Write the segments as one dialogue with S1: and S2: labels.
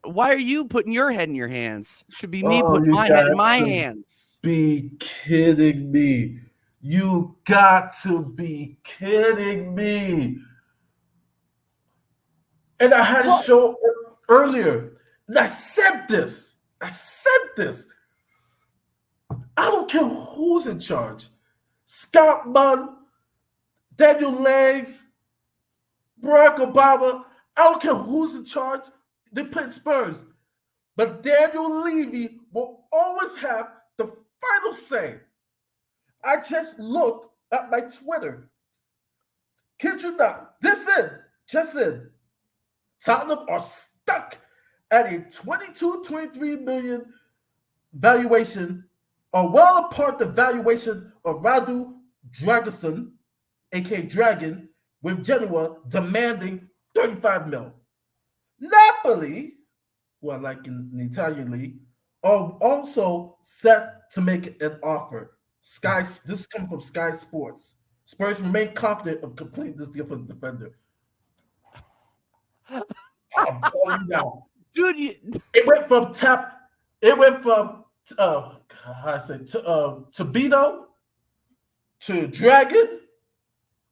S1: Why are you putting your head in your hands? Should be me putting my head in my hands.
S2: Be kidding me. You got to be kidding me. And I had a show earlier. And I said this. I don't care who's in charge. Scott Munn, Daniel Lang, Barack Obama. I don't care who's in charge. They play Spurs. But Daniel Levy will always have the final say. I just looked at my Twitter. Kid you not, just in. Tottenham are stuck at a 22-23 million valuation, or well apart the valuation of Radu Dragosin, aka Dragon, with Genoa demanding 35 mil. Napoli, who I like in the Italian league, are also set to make an offer. This comes from Sky Sports. Spurs remain confident of completing this deal for the defender. I'm telling you now,
S1: dude.
S2: It went from to Beto, to Dragon,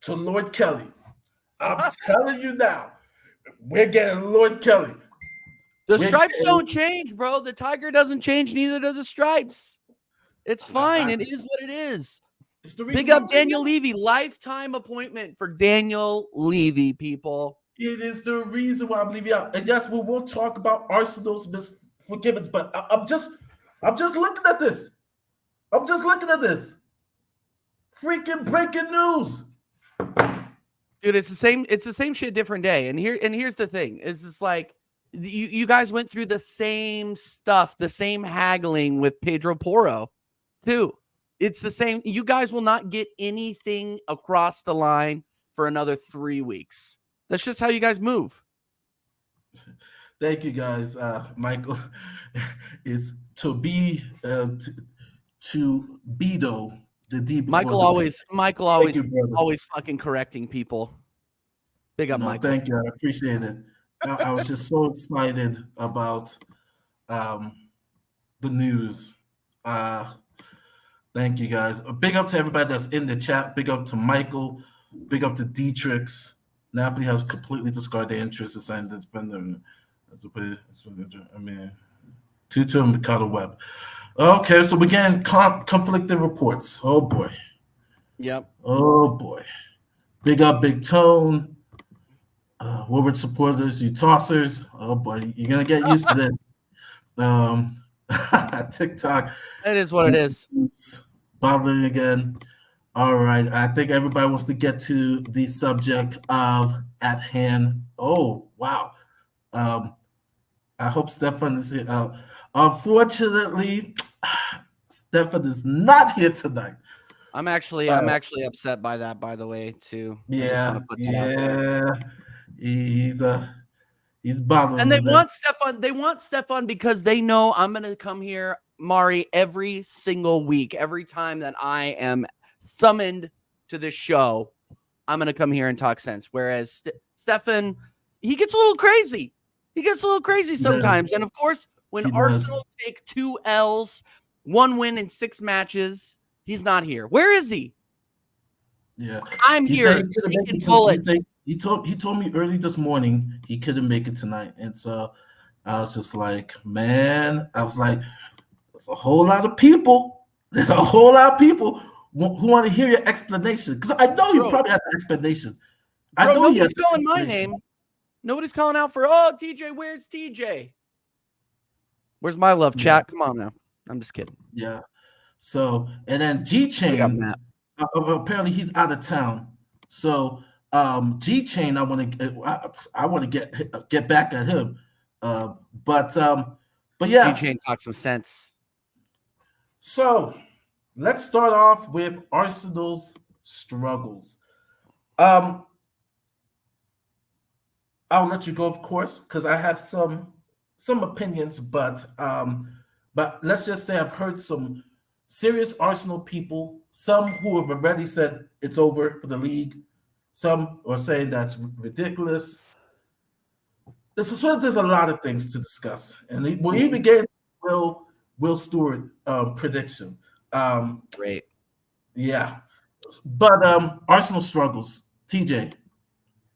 S2: to Lloyd Kelly. I'm telling you now, we're getting Lloyd Kelly.
S1: The stripes don't change, bro. The tiger doesn't change, neither do the stripes. It's fine. It is what it is.
S2: It's the reason.
S1: Big up Daniel Levy. Lifetime appointment for Daniel Levy, people.
S2: It is the reason why I'm leaving out. And yes, we will talk about Arsenal's misforgiveness, but I'm just looking at this. Freaking breaking news.
S1: Dude, it's the same shit, different day. And here's the thing. Is it's like you guys went through the same stuff, the same haggling with Pedro Porro, too. It's the same. You guys will not get anything across the line for another 3 weeks. That's just how you guys move.
S2: Thank you, guys. Michael is to Beto the deep.
S1: Michael always fucking correcting people. Big up, Michael.
S2: Thank you. I appreciate it. I was just so excited about the news. Thank you, guys. Big up to everybody that's in the chat. Big up to Michael. Big up to Dietrich. Napoli has completely discarded their interest in signing the defender. I mean, Tutu and Mikado Webb. Okay, so we're getting conflicting reports. Oh, boy.
S1: Yep.
S2: Oh, boy. Big up, Big Tone. Woodward supporters, you tossers. Oh boy, you're gonna get used to this. TikTok.
S1: It is what it is.
S2: Bothering again. All right. I think everybody wants to get to the subject of at hand. Oh, wow. I hope Stefan is here. Unfortunately, Stefan is not here tonight.
S1: I'm actually upset by that, by the way, too. I just want to put that out there.
S2: He's bothering
S1: And
S2: with it.
S1: they want Stefan because they know I'm going to come here, Mari, every single week. Every time that I am summoned to this show, I'm going to come here and talk sense. Whereas Stefan, he gets a little crazy. He gets a little crazy sometimes. Yeah. And of course, when Arsenal take 2 L's, 1 win in 6 matches, he's not here. Where is he?
S2: Yeah,
S1: I'm here taking bullets.
S2: He told me early this morning he couldn't make it tonight, and so I was just like, man, there's a whole lot of people. There's a whole lot of people who want to hear your explanation, because I know you probably has an explanation. I know
S1: nobody's calling my name. Nobody's calling out for TJ. Where's TJ? Where's my love chat? Come on now. I'm just kidding.
S2: Yeah. So and then G Chain. Apparently he's out of town. So G Chain, I want to get back at him. But yeah,
S1: G Chain talks some sense.
S2: So let's start off with Arsenal's struggles. I'll let you go, of course, because I have some opinions, but let's just say I've heard some serious Arsenal people, some who have already said it's over for the league, some are saying that's ridiculous. There's a lot of things to discuss, and we'll even get Will Stewart prediction.
S1: Great.
S2: Yeah. But Arsenal struggles. TJ,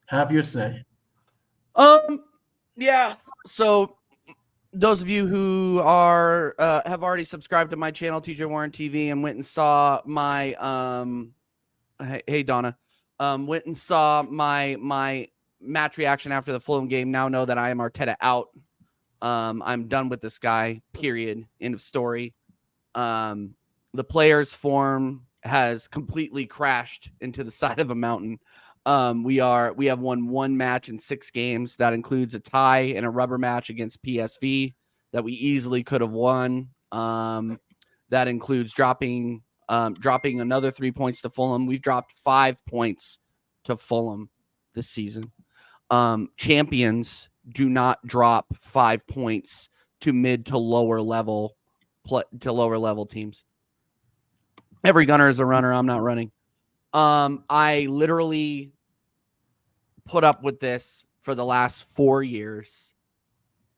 S2: have your say.
S1: Yeah. So those of you who are have already subscribed to my channel, TJ Warren TV, and went and saw my hey Donna, went and saw my match reaction after the Fulham game, now know that I am Arteta out. I'm done with this guy, period. End of story. The players' form has completely crashed into the side of a mountain. We have won 1 match in 6 games. That includes a tie and a rubber match against PSV that we easily could have won. That includes dropping another 3 points to Fulham. We've dropped 5 points to Fulham this season. Champions do not drop 5 points to mid to lower level teams. Every gunner is a runner. I'm not running. I literally put up with this for the last 4 years.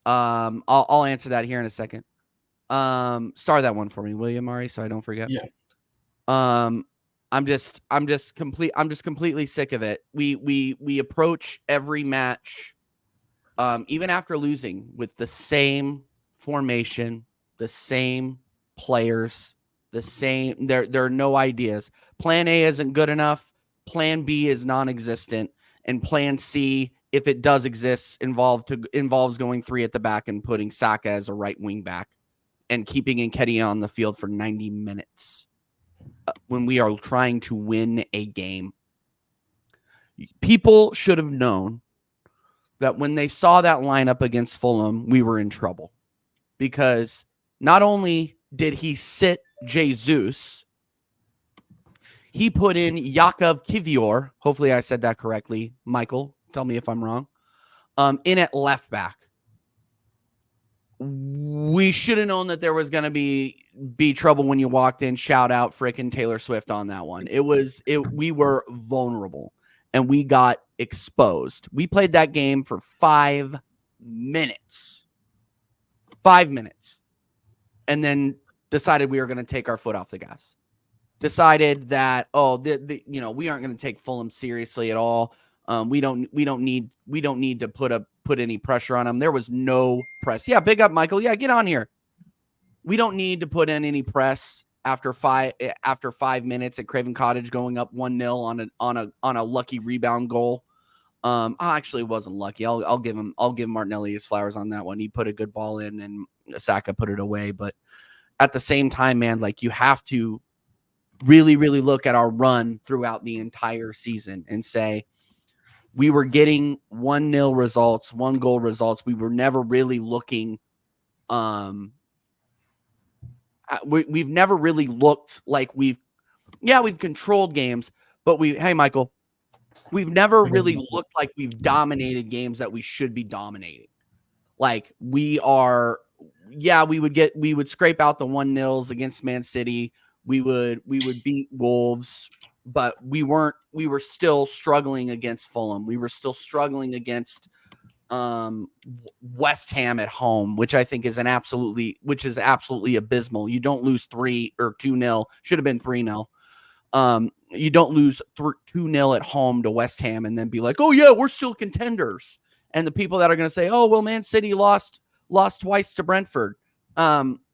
S1: I'll answer that here in a second. Star that one for me, will you, Mari, so I don't forget.
S2: Yeah.
S1: I'm just completely sick of it. We approach every match, even after losing, with the same formation, the same players, the same. There are no ideas. Plan A isn't good enough. Plan B is non-existent, and Plan C, if it does exist, involves going 3 at the back and putting Saka as a right wing back and keeping Nketiah on the field for 90 minutes when we are trying to win a game. People should have known that when they saw that lineup against Fulham, we were in trouble, because not only did he sit Jesus, he put in Yakov Kivior. Hopefully I said that correctly. Michael, tell me if I'm wrong. In at left back. We should have known that there was going to be trouble when you walked in. Shout out frickin' Taylor Swift on that one. We were vulnerable and we got exposed. We played that game for 5 minutes. 5 minutes. And then decided we were going to take our foot off the gas. Decided that, we aren't going to take Fulham seriously at all. We don't need to put any pressure on them. There was no press. Yeah, big up, Michael. Yeah, get on here. We don't need to put in any press after 5 minutes at Craven Cottage, going up 1-0 on a lucky rebound goal. Actually wasn't lucky. I'll give Martinelli his flowers on that one. He put a good ball in and Saka put it away. But at the same time, man, like you have to really, really look at our run throughout the entire season and say we were getting 1-0 results, 1-goal results. We were never really looking. We've never really looked like we've controlled games, but hey, Michael, we've never really looked like we've dominated games that we should be dominating. Like we would scrape out the 1-0s against Man City. We would beat Wolves, but we were still struggling against Fulham. We were still struggling against West Ham at home, which I think is absolutely abysmal. You don't lose 3 or 2-0. Should have been 3-0. You don't lose 2-0 at home to West Ham and then be like, oh yeah, we're still contenders. And the people that are going to say, oh, well, Man City lost twice to Brentford.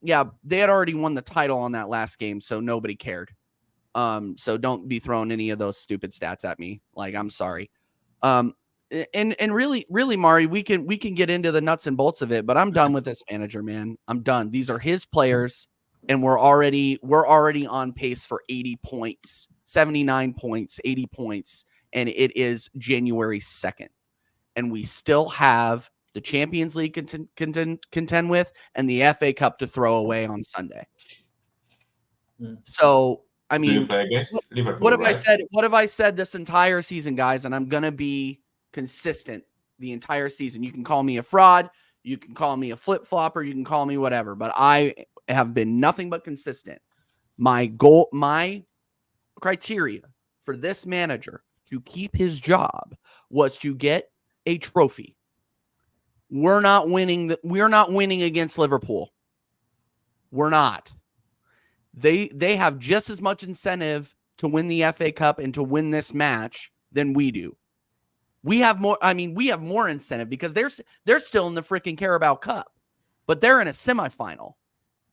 S1: Yeah, they had already won the title on that last game, so nobody cared. So don't be throwing any of those stupid stats at me. Like, I'm sorry. And really, Mari, we can get into the nuts and bolts of it, but I'm done with this manager, man. I'm done. These are his players, and we're already on pace for 80 points, 79 points, 80 points, and it is January 2nd. And we still have the Champions League contend with and the FA Cup to throw away on Sunday. So, I mean,
S3: you play against Liverpool,
S1: what have
S3: right?
S1: I said? What have I said this entire season, guys? And I'm going to be consistent the entire season. You can call me a fraud. You can call me a flip-flopper. You can call me whatever. But I have been nothing but consistent. My criteria for this manager to keep his job was to get a trophy. We're not winning against Liverpool. We're not. They have just as much incentive to win the FA Cup and to win this match than we do. We have more. I mean, we have more incentive because they're still in the freaking Carabao Cup, but they're in a semifinal.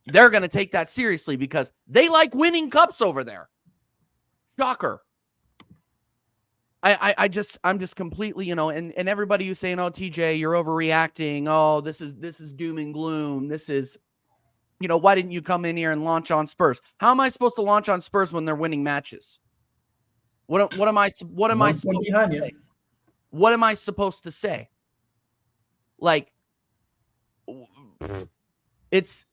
S1: They're going to take that seriously because they like winning cups over there. Shocker. I'm just completely, and everybody who's saying, oh, TJ, you're overreacting. Oh, this is doom and gloom. This is, why didn't you come in here and launch on Spurs? How am I supposed to launch on Spurs when they're winning matches? What am I supposed to say? What am I supposed to say? Like, it's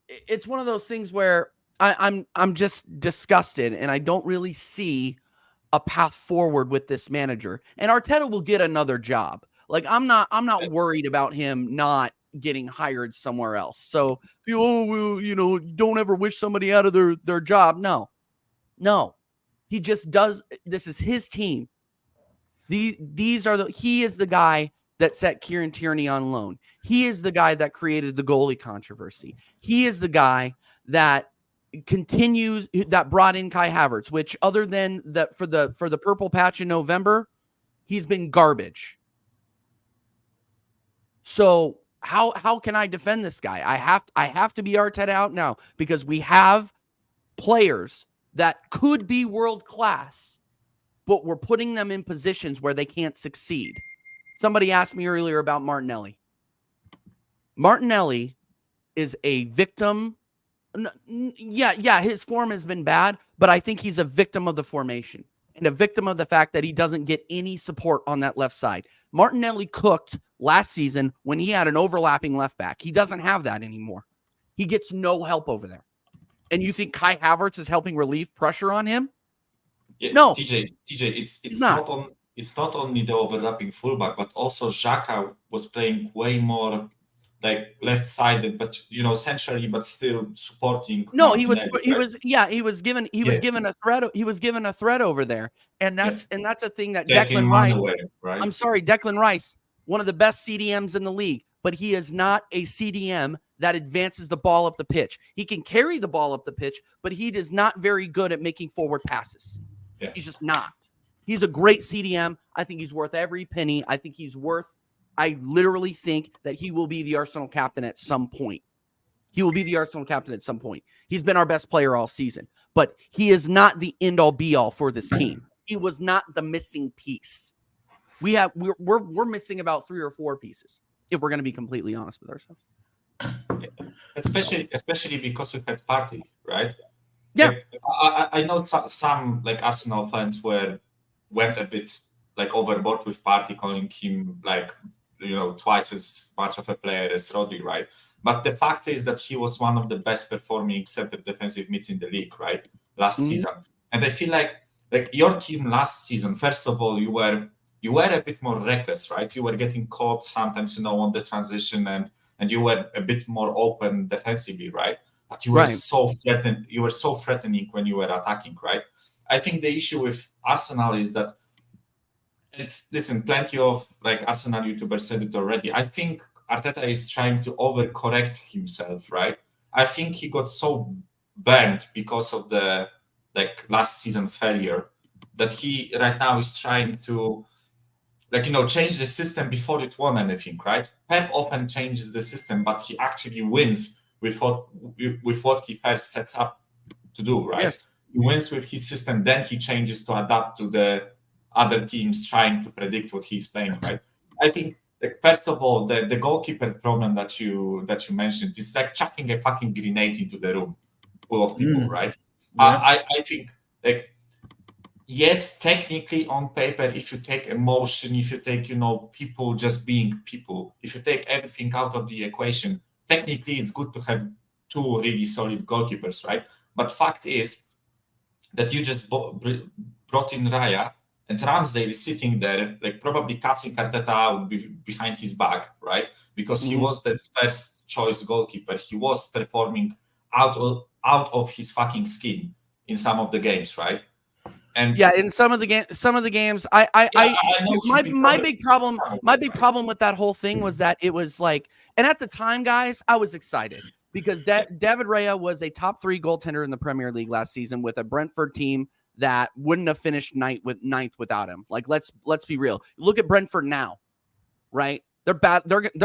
S1: one of those things where I'm just disgusted and I don't really see a path forward with this manager. And Arteta will get another job. Like I'm not worried about him not getting hired somewhere else. So, don't ever wish somebody out of their job. No, he just does. This is his team. He is the guy that set Kieran Tierney on loan. He is the guy that created the goalie controversy. He is the guy that brought in Kai Havertz, which other than that for the purple patch in November, he's been garbage. So how can I defend this guy? I have to be Arteta out now because we have players that could be world class, but we're putting them in positions where they can't succeed. Somebody asked me earlier about Martinelli. Martinelli is a victim. Yeah, his form has been bad, but I think he's a victim of the formation and a victim of the fact that he doesn't get any support on that left side. Martinelli cooked last season when he had an overlapping left back. He doesn't have that anymore. He gets no help over there. And you think Kai Havertz is helping relieve pressure on him?
S3: Yeah,
S1: no.
S3: TJ, it's not only the overlapping fullback, but also Xhaka was playing way more like left-sided, but centrally, but still supporting.
S1: No, he was given a threat. He was given a threat over there, and that's a thing that Declan Rice.
S3: Away, right?
S1: I'm sorry, Declan Rice, one of the best CDMs in the league, but he is not a CDM that advances the ball up the pitch. He can carry the ball up the pitch, but he is not very good at making forward passes. Yeah. He's just not. He's a great CDM. I think he's worth every penny. I literally think that he will be the Arsenal captain at some point. He's been our best player all season, but he is not the end-all be-all for this team. He was not the missing piece. we're missing about 3 or 4 pieces if we're going to be completely honest with ourselves.
S3: Especially because we had Party, right?
S1: Yeah.
S3: Like, I know some like Arsenal fans went a bit like overboard with Party, calling him like, you know, twice as much of a player as Rodri, right? But the fact is that he was one of the best performing center defensive mids in the league, right? Last season. And I feel like your team last season, first of all, you were a bit more reckless, right? You were getting caught sometimes, you know, on the transition and you were a bit more open defensively, right? But you were so threatening when you were attacking, right? I think the issue with Arsenal is that plenty of like Arsenal YouTubers said it already. I think Arteta is trying to overcorrect himself, right? I think he got so burned because of the like last season failure that he right now is trying to change the system before it won anything, right? Pep often changes the system, but he actually wins with what he first sets up to do, right?
S1: Yes.
S3: He wins with his system, then he changes to adapt to the other teams trying to predict what he's playing, right? I think, first of all, the goalkeeper problem that you mentioned is like chucking a fucking grenade into the room full of people, right? Yeah. I think, yes, technically on paper, if you take emotion, if you take, people just being people, if you take everything out of the equation, technically it's good to have 2 really solid goalkeepers, right? But fact is that you just brought in Raya, and Ramsdale is sitting there, like probably casting Arteta out behind his back, right? Because he was the first choice goalkeeper. He was performing out of his fucking skin in some of the games, right? And
S1: yeah, in some of the games, my big problem with that whole thing was that it was like, and at the time, guys, I was excited because David Raya was a top 3 goaltender in the Premier League last season with a Brentford team that wouldn't have finished ninth without him. Like, let's be real. Look at Brentford now, right? They're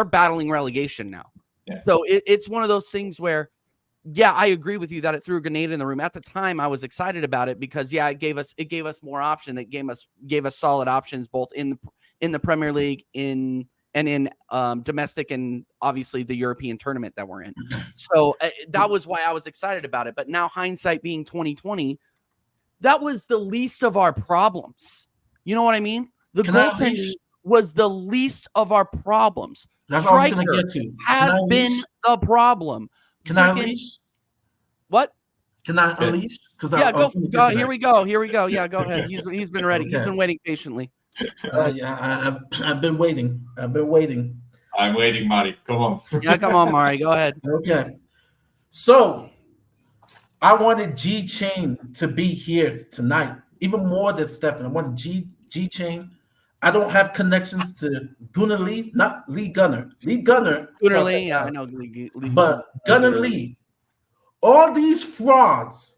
S1: battling relegation now. Yeah. So it's one of those things where, yeah, I agree with you that it threw a grenade in the room. At the time, I was excited about it because, yeah, it gave us more option. It gave us solid options both in the Premier League and in domestic and obviously the European tournament that we're in. So that was why I was excited about it. But now, hindsight being 2020, that was the least of our problems. You know what I mean? The goaltending was the least of our problems.
S2: That's what I was going to get to.
S1: Has been the problem.
S2: Can I unleash?
S1: What?
S2: Can I unleash?
S1: Yeah, go. Here we go. Yeah, go ahead. He's been ready. Okay. He's been waiting patiently.
S2: Yeah, I've been waiting.
S3: I'm waiting, Mari. Come on.
S1: Yeah, come on, Mari. Go ahead.
S2: Okay. So I wanted G Chain to be here tonight, even more than Stefan. I wanted G Chain. I don't have connections to Gunnar Lee, not Lee Gunnar.
S1: Gunnar Lee, yeah, I know Lee.
S2: But Gunnar Lee. All these frauds,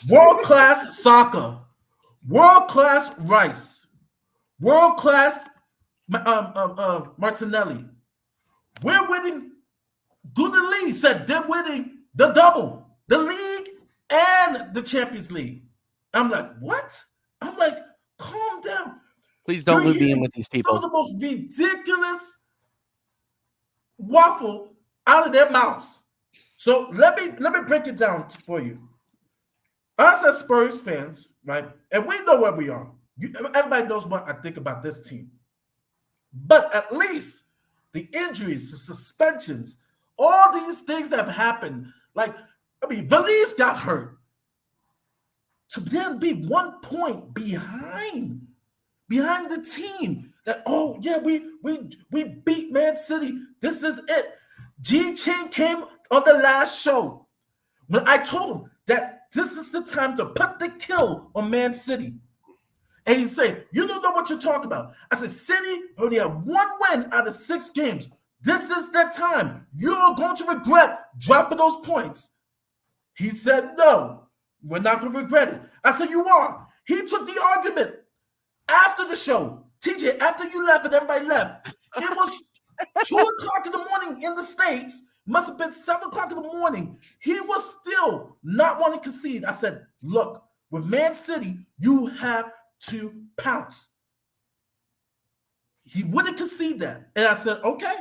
S2: world-class soccer, world-class Rice, world-class Martinelli. We're winning. Gunnar Lee said they're winning the double, the league and the Champions League. I'm like, what? I'm like, calm down.
S1: Please don't loop me in with these people.
S2: Some of the most ridiculous waffle out of their mouths. So let me break it down for you. Us as Spurs fans, right? And we know where we are. Everybody knows what I think about this team. But at least the injuries, the suspensions, all these things that have happened, Valise got hurt. To then be 1 point behind the team that, oh yeah, we beat Man City. This is it. G Chain came on the last show when I told him that this is the time to put the kill on Man City. And he said, you don't know what you're talking about. I said, City only have 1 win out of 6 games. This is the time. You're going to regret dropping those points. He said, no, we're not going to regret it. I said, you are. He took the argument after the show. TJ, after you left and everybody left, it was 2 o'clock in the morning in the States. Must have been 7 o'clock in the morning. He was still not wanting to concede. I said, look, with Man City, you have to pounce. He wouldn't concede that. And I said, okay,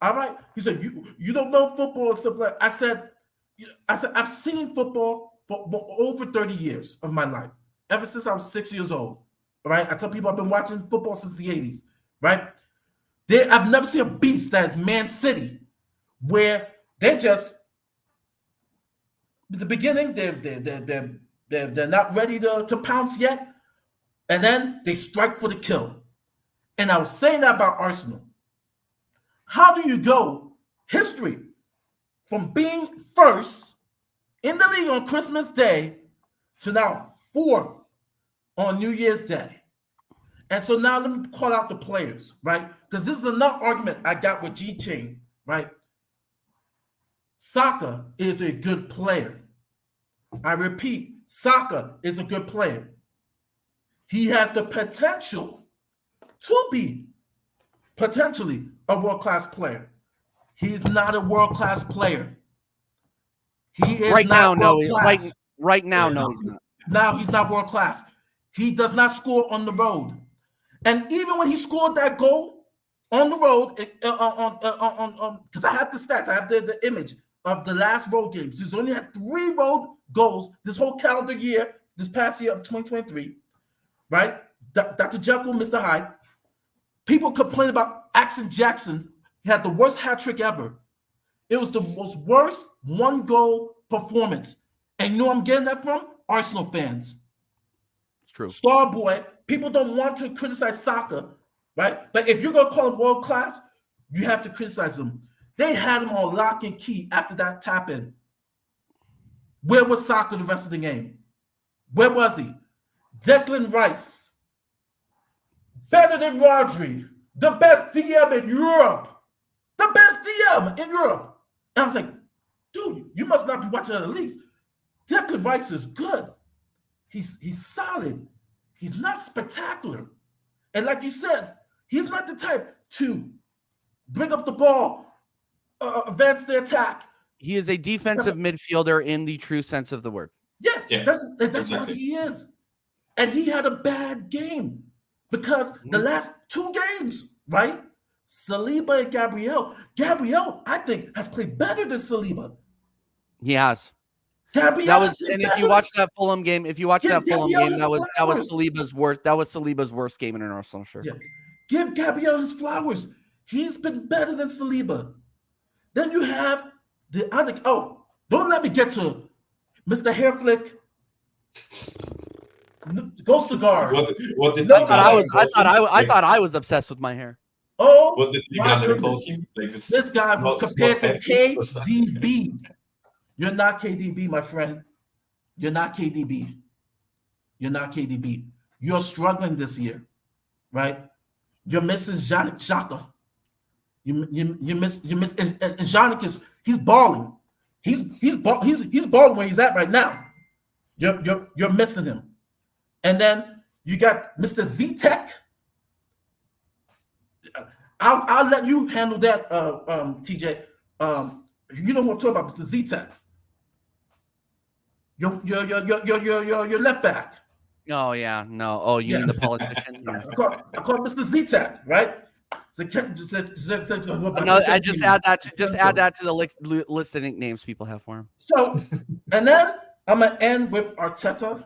S2: all right. He said, you don't know football and stuff like that. I said, I've seen football for over 30 years of my life, ever since I was 6 years old. Right? I tell people I've been watching football since the 80s. Right? I've never seen a beast that is Man City, where they just at the beginning they're not ready to pounce yet, and then they strike for the kill. And I was saying that about Arsenal. How do you go history from being first in the league on Christmas Day to now fourth on New Year's Day? And so now let me call out the players, right? Because this is another argument I got with G-Chain, right? Saka is a good player. I repeat, Saka is a good player. He has the potential to be potentially a world-class player. He's not a world-class player. He is
S1: right now,
S2: not
S1: no.
S2: world-class.
S1: Right now, no, he's not.
S2: Now he's not world-class. He does not score on the road. And even when he scored that goal on the road, because I have the stats, I have the image of the last road games. He's only had 3 road goals this whole calendar year, this past year of 2023, right? Dr. Jekyll, Mr. Hyde. People complain about Axel Jackson. He had the worst hat trick ever. It was the most worst 1-goal performance. And you know where I'm getting that from? Arsenal fans.
S1: It's true.
S2: Star boy. People don't want to criticize Saka, right? But if you're going to call him world class, you have to criticize him. They had him on lock and key after that tap in. Where was Saka the rest of the game? Where was he? Declan Rice. Better than Rodri. The best DM in Europe. The best DM in Europe. And I was like, dude, you must not be watching other leagues. Declan Rice is good. He's solid. He's not spectacular. And like you said, he's not the type to bring up the ball, advance the attack.
S1: He is a defensive midfielder in the true sense of the word.
S2: Yeah. That's exactly how he is. And he had a bad game because the last 2 games, right? Saliba and Gabriel, I think, has played better than Saliba.
S1: He has.
S2: Gabriel,
S1: and if you watch that Fulham game, that was Saliba's worst. That was Saliba's worst game in an Arsenal shirt.
S2: Yeah. Give Gabriel his flowers. He's been better than Saliba. Then you have the other. Oh, don't let me get to Mr. Hairflick. Ghost of guard.
S3: What did
S1: I thought I was obsessed with my hair.
S2: Oh,
S3: what did Uganda call him? Like
S2: this guy was compared to KDB. You're not KDB, my friend. You're not KDB. You're not KDB. You're struggling this year, right? You're missing Yannick Xhaka. You miss and Yannick he's balling. He's balling where he's at right now. You're missing him. And then you got Mr. Z-Tech. I'll let you handle that, TJ. You know what I'm talking about, Mr. Z-Tech. Your left back.
S1: Oh yeah, no. Oh, you mean the politician? Yeah.
S2: I call Mr. Z-Tech, right? So,
S1: no, I just add that to the list of nicknames people have for him.
S2: So, and then I'm gonna end with Arteta.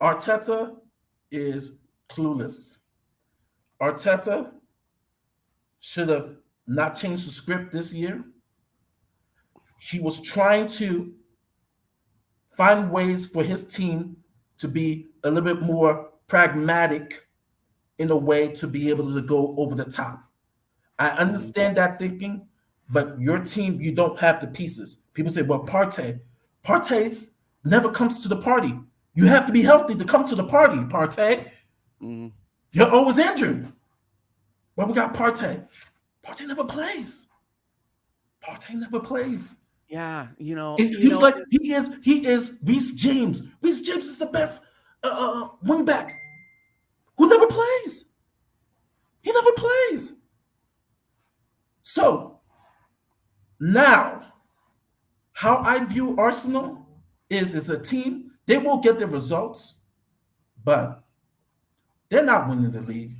S2: Arteta is clueless. Arteta should have not changed the script this year. He was trying to find ways for his team to be a little bit more pragmatic in a way to be able to go over the top. I understand that thinking, but your team, you don't have the pieces. People say, well, Partey never comes to the party. You have to be healthy to come to the party, Partey.
S1: Mm-hmm.
S2: You're always injured. But we got Partey. Partey never plays.
S1: Yeah,
S2: he is Reece James. Reece James is the best wing back who never plays. He never plays. So now, how I view Arsenal is a team. They will get the results, but they're not winning the league.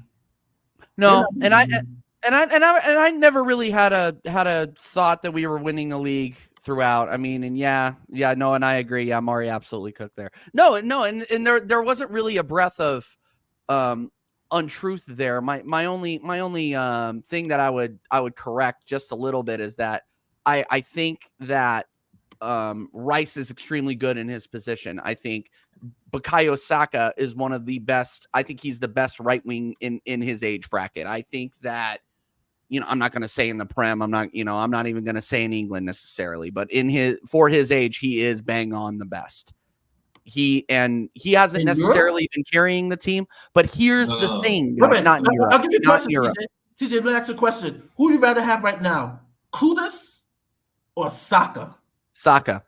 S1: No, and I never really had a thought that we were winning the league throughout. I mean, and no, and I agree. Yeah, Mari absolutely cooked there. No, and there wasn't really a breath of untruth there. My only thing that I would correct just a little bit is that I think that Rice is extremely good in his position. I think Bukayo Saka is one of the best. I think he's the best right wing in his age bracket. I think that, I'm not going to say in the Prem. I'm not even going to say in England necessarily, but for his age, he is bang on the best. He hasn't necessarily been carrying the team, but here's the thing. Not in Europe.
S2: I'll give you a question, TJ. Let me ask you a question. Who would you rather have right now, Kudus or Saka?
S1: Saka.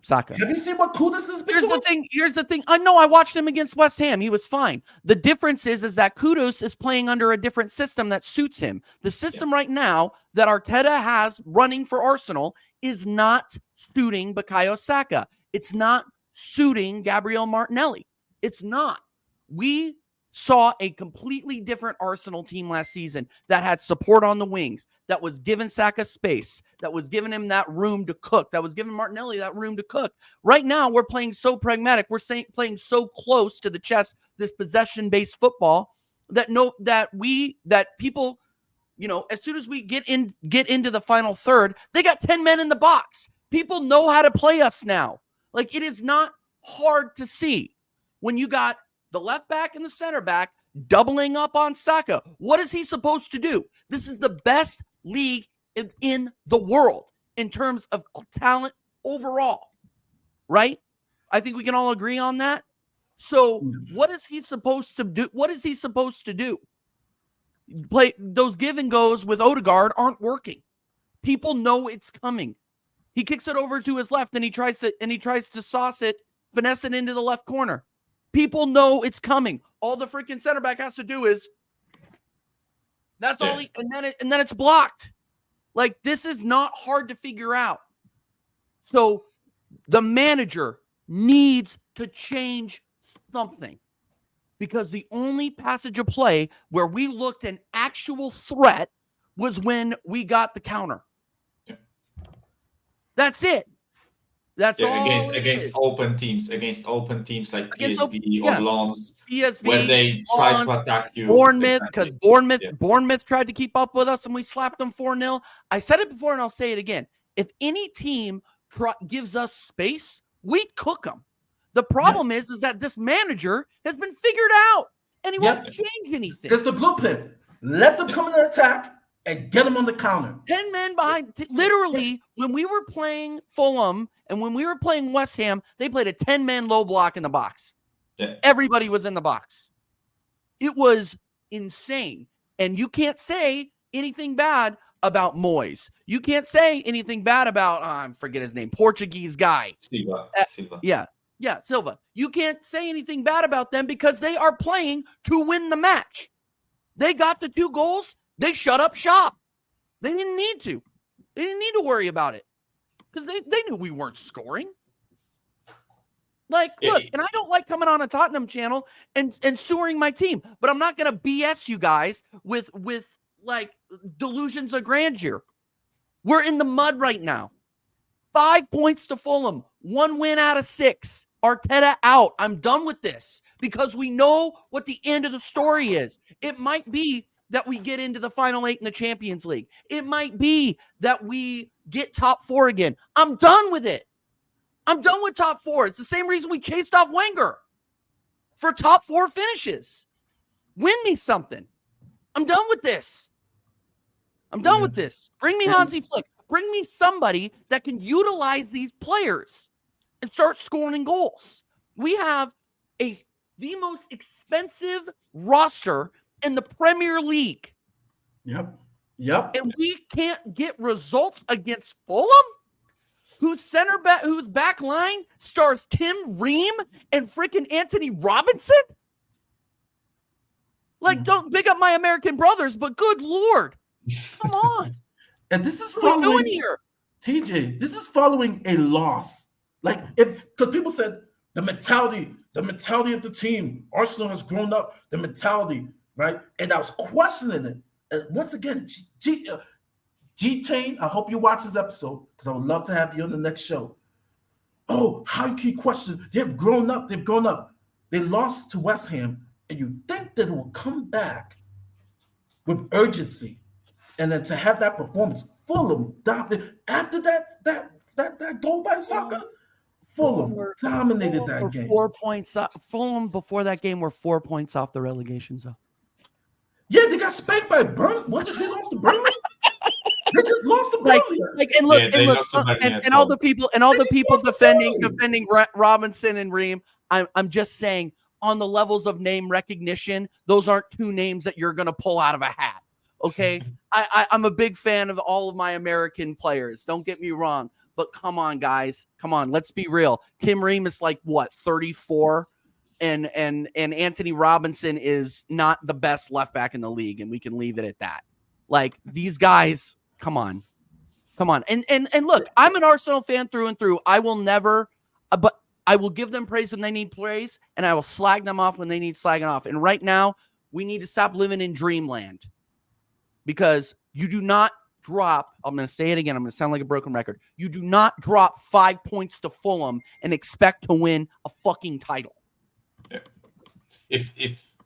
S2: Have you seen what Kudus has been doing?
S1: Here's the thing. I know I watched him against West Ham. He was fine. The difference is that Kudus is playing under a different system that suits him. The system right now that Arteta has running for Arsenal is not suiting Bukayo Saka. It's not suiting Gabriel Martinelli. It's not. We saw a completely different Arsenal team last season that had support on the wings, that was giving Saka space, that was giving him that room to cook, that was giving Martinelli that room to cook. Right now, we're playing so pragmatic. We're playing so close to the chest, this possession-based football that people, as soon as we get into the final third, they got 10 men in the box. People know how to play us now. Like, it is not hard to see when you got the left back and the center back doubling up on Saka. What is he supposed to do? This is the best league in the world in terms of talent overall, right? I think we can all agree on that. So what is he supposed to do? What is he supposed to do? Play those give and goes with Odegaard aren't working. People know it's coming. He kicks it over to his left and he tries to sauce it, finesse it into the left corner. People know it's coming. All the freaking center back has to do is all and then it's blocked. Like, this is not hard to figure out. So the manager needs to change something, because the only passage of play where we looked an actual threat was when we got the counter. Yeah. That's it. That's all
S3: against open teams like PSV or Lens, where they tried to attack you.
S1: Bournemouth, because Bournemouth tried to keep up with us and we slapped them 4-0. I said it before and I'll say it again. If any team gives us space, we cook them. The problem is that this manager has been figured out and he won't change anything.
S2: There's the blueprint. Let them come in and attack and get them on the counter.
S1: 10 men behind. Literally, when we were playing Fulham and when we were playing West Ham, they played a 10-man low block in the box. Yeah. Everybody was in the box. It was insane. And you can't say anything bad about Moyes. You can't say anything bad about, I forget his name, Portuguese guy.
S3: Silva.
S1: Yeah, Silva. You can't say anything bad about them because they are playing to win the match. They got the 2 goals. They shut up shop. They didn't need to. They didn't need to worry about it because they knew we weren't scoring. Like, look, and I don't like coming on a Tottenham channel and sewering my team, but I'm not going to BS you guys with like delusions of grandeur. We're in the mud right now. 5 points to Fulham. 1 win out of 6. Arteta out. I'm done with this because we know what the end of the story is. It might be that we get into the final 8 in the Champions League. It might be that we get top 4 again. I'm done with it. I'm done with top 4. It's the same reason we chased off Wenger for top 4 finishes. Win me something. I'm done with this. I'm done with this. Bring me Hansi Flick. Bring me somebody that can utilize these players and start scoring goals. We have the most expensive roster in the Premier League.
S2: Yep.
S1: And we can't get results against Fulham, whose back line stars Tim Ream and freaking Anthony Robinson. Like, don't big up my American brothers, but good Lord, come on.
S2: And this is
S1: what are we doing here,
S2: TJ? This is following a loss. Like, because people said the mentality of the team. Arsenal has grown up. The mentality. right? And I was questioning it. And once again, G-Chain, I hope you watch this episode because I would love to have you on the next show. Oh, how you keep questioning? They've grown up. They lost to West Ham, and you think that it will come back with urgency. And then to have that performance, Fulham dominated. After that goal by Saka, Fulham dominated that game.
S1: 4 points. Fulham before that game were 4 points off the relegation zone.
S2: Yeah, they got spanked by Burnley. Was it they lost to Burnley? They just lost to Burnley.
S1: And all the people defending Robinson and Ream. I'm just saying, on the levels of name recognition, those aren't two names that you're gonna pull out of a hat. Okay, I'm a big fan of all of my American players. Don't get me wrong, but come on, guys, come on. Let's be real. Tim Ream is like what 34. And Anthony Robinson is not the best left back in the league, and we can leave it at that. Like, these guys, come on. And look, I'm an Arsenal fan through and through. I will never, but I will give them praise when they need praise, and I will slag them off when they need slagging off. And right now, we need to stop living in dreamland, because you do not drop. I'm going to say it again. I'm going to sound like a broken record. You do not drop 5 points to Fulham and expect to win a fucking title.
S3: Yeah.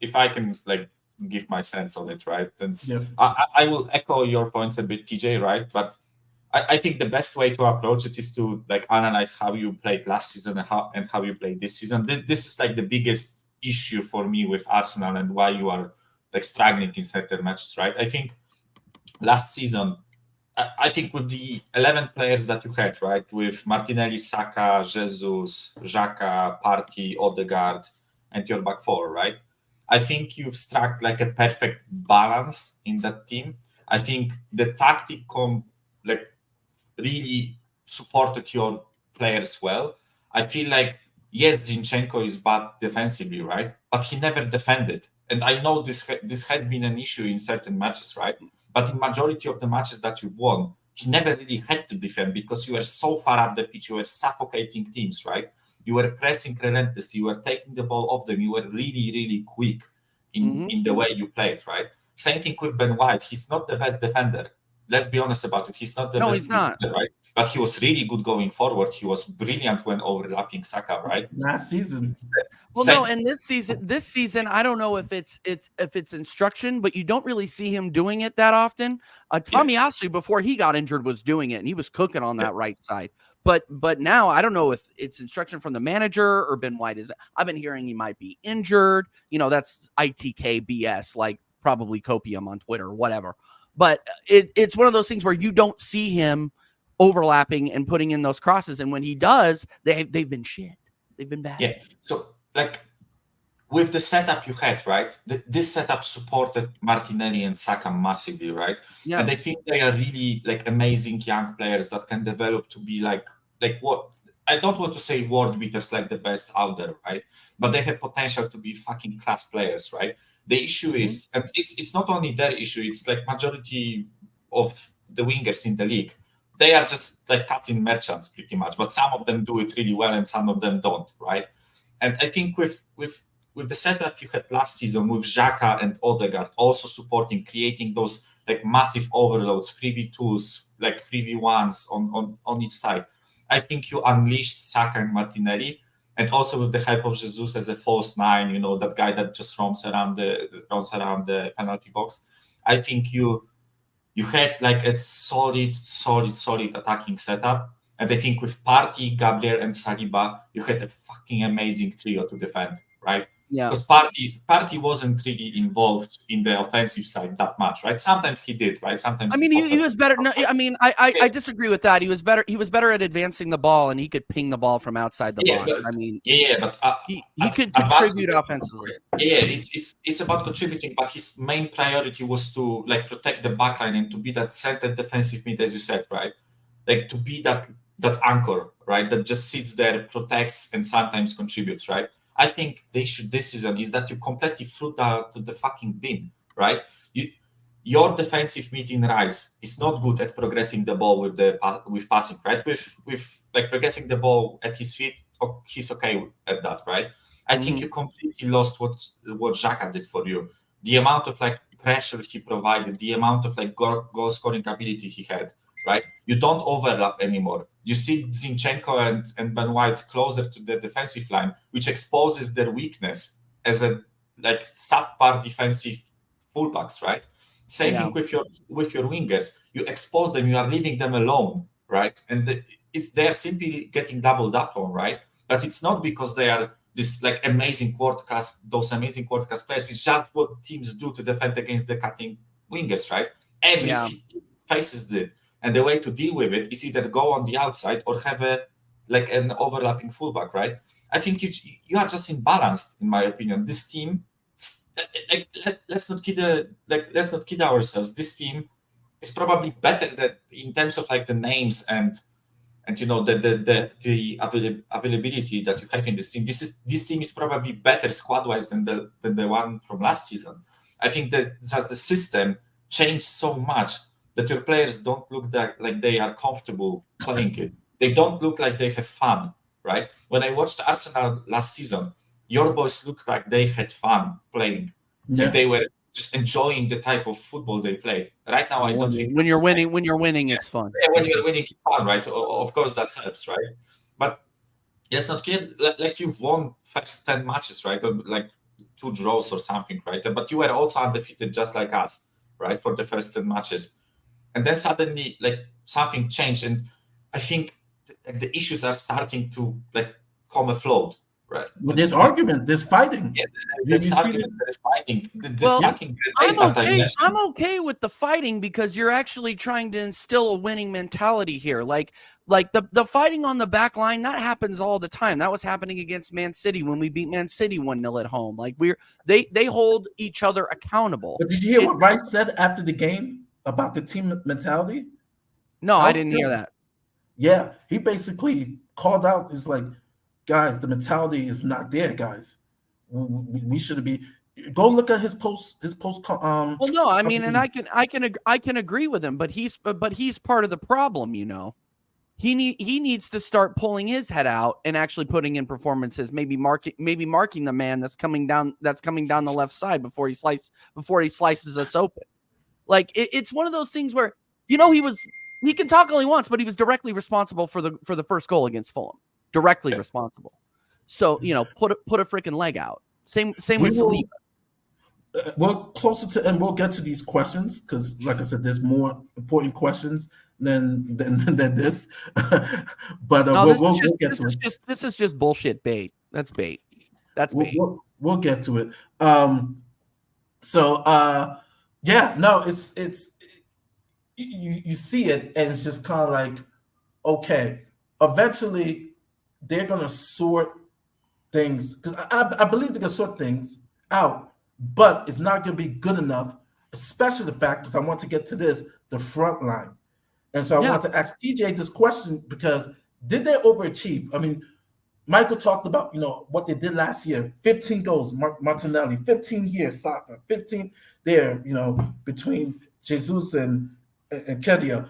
S3: If I can like give my sense on it, right? And
S2: Yeah.
S3: I will echo your points a bit, TJ, right? But I think the best way to approach it is to like analyze how you played last season and how you played this season. This is like the biggest issue for me with Arsenal and why you are like struggling in certain matches, right? I think last season, I think with the 11 players that you had, right, with Martinelli, Saka, Jesus, Xhaka, Partey, Odegaard, and your back four, right? I think you've struck like a perfect balance in that team. I think the tactic like really supported your players well. I feel like, yes, Zinchenko is bad defensively, right? But he never defended. And I know this has been an issue in certain matches, right? But in majority of the matches that you've won, he never really had to defend because you were so far up the pitch, you were suffocating teams, right? You were pressing relentlessly, you were taking the ball off them, you were really, really quick in the way you played, right? Same thing with Ben White. He's not the best defender. Let's be honest about it. He's not the best defender, right? But he was really good going forward. He was brilliant when overlapping Saka, right?
S2: Last season.
S1: Well, no, and this season, I don't know if it's instruction, but you don't really see him doing it that often. Tomiyasu, before he got injured, was doing it, and he was cooking on that right side. But now I don't know if it's instruction from the manager or Ben White. I've been hearing he might be injured. You know, that's ITK BS, like probably copium on Twitter or whatever. But it's one of those things where you don't see him overlapping and putting in those crosses. And when he does, they've been shit. They've been bad.
S3: Yeah. So like with the setup you had, right? This setup supported Martinelli and Saka massively, right?
S1: Yeah.
S3: And I think they are really like amazing young players that can develop to be like what I don't want to say world beaters like the best out there, right? But they have potential to be fucking class players, right? The issue is, and it's not only their issue, it's like majority of the wingers in the league. They are just like cutting merchants pretty much, but some of them do it really well and some of them don't, right? And I think with the setup you had last season with Xhaka and Odegaard also supporting, creating those like massive overloads, 3v2s, like 3v1s on each side, I think you unleashed Saka and Martinelli, and also with the help of Jesus as a false nine, you know, that guy that just roams around the penalty box. I think you had like a solid attacking setup. And I think with Partey, Gabriel, and Saliba, you had a fucking amazing trio to defend, right?
S1: Yeah.
S3: Because Partey wasn't really involved in the offensive side that much, right? Sometimes he did, right? Sometimes
S1: I mean, he was better. No, I mean, I disagree with that. He was better. He was better at advancing the ball, and he could ping the ball from outside the box.
S3: But,
S1: I mean,
S3: but
S1: he could contribute offensively.
S3: Yeah, it's about contributing, but his main priority was to like protect the backline and to be that center defensive mid, as you said, right? Like to be that anchor, right? That just sits there, protects, and sometimes contributes, right? I think they should this season is that you completely threw that to the fucking bin, right? Your defensive mid in Rice is not good at progressing the ball with passing, right? With like progressing the ball at his feet, he's okay at that, right? I think you completely lost what Xhaka did for you. the amount of like pressure he provided, the amount of like goal scoring ability he had, right? You don't overlap anymore. You see Zinchenko and Ben White closer to the defensive line, which exposes their weakness as a like subpar defensive fullbacks, right? Same thing with your wingers. You expose them, you are leaving them alone, right? And they're simply getting doubled up on, right? But it's not because they are this like amazing world class players. It's just what teams do to defend against the cutting wingers, right? Every team faces it, and the way to deal with it is either go on the outside or have an overlapping fullback, right? I think you are just imbalanced, in my opinion. This team, let's not kid ourselves. This team is probably better than in terms of like the names and you know the availability that you have in this team. This team is probably better squad wise than the one from last season. I think that just the system changed so much that your players don't look like they are comfortable playing it. They don't look like they have fun, right? When I watched Arsenal last season, your boys looked like they had fun playing.
S2: Yeah.
S3: Like they were just enjoying the type of football they played. Right now, I don't think
S1: when you're winning, it's fun.
S3: Yeah, when you're winning, it's fun, right? Of course, that helps, right? But let's not kid. Like you've won first 10 matches, right? Or like 2 draws or something, right? But you were also undefeated, just like us, right? For the first 10 matches, and then suddenly, like something changed, and I think the issues are starting to like come afloat. Right.
S2: Well, there's argument, there's fighting.
S3: Yeah, there's argument, there's fighting.
S1: I'm okay with the fighting because you're actually trying to instill a winning mentality here. Like the fighting on the back line, that happens all the time. That was happening against Man City when we beat Man City 1-0 at home. Like they hold each other accountable.
S2: But did you hear what Rice said after the game about the team mentality?
S1: No, I didn't hear that.
S2: Yeah, he basically called out, is like, guys, the mentality is not there, guys. We should be. Go look at his post.
S1: Well, no, I mean, and I can agree with him, but he's part of the problem. You know, he needs to start pulling his head out and actually putting in performances. Maybe marking the man that's coming down the left side before he slices us open. Like it's one of those things where, you know, he can talk all he wants, but he was directly responsible for the first goal against Fulham. Directly responsible. So, you know, put a freaking leg out. Same with Saliba.
S2: We're closer to, and we'll get to these questions because, like I said, there's more important questions than this. But we'll get to it.
S1: This is just bullshit bait. That's bait. That's bait.
S2: We'll get to it. Yeah, no, it's you see it, and it's just kind of like, okay, eventually they're gonna sort things, because I believe they're gonna sort things out, but it's not gonna be good enough, especially the fact, because I want to get to this, the front line. And so I want to ask TJ this question, because did they overachieve? I mean, Michael talked about, you know, what they did last year, 15 goals, Martinelli, 15 here, Saka, 15 there, you know, between Jesus and Kedia.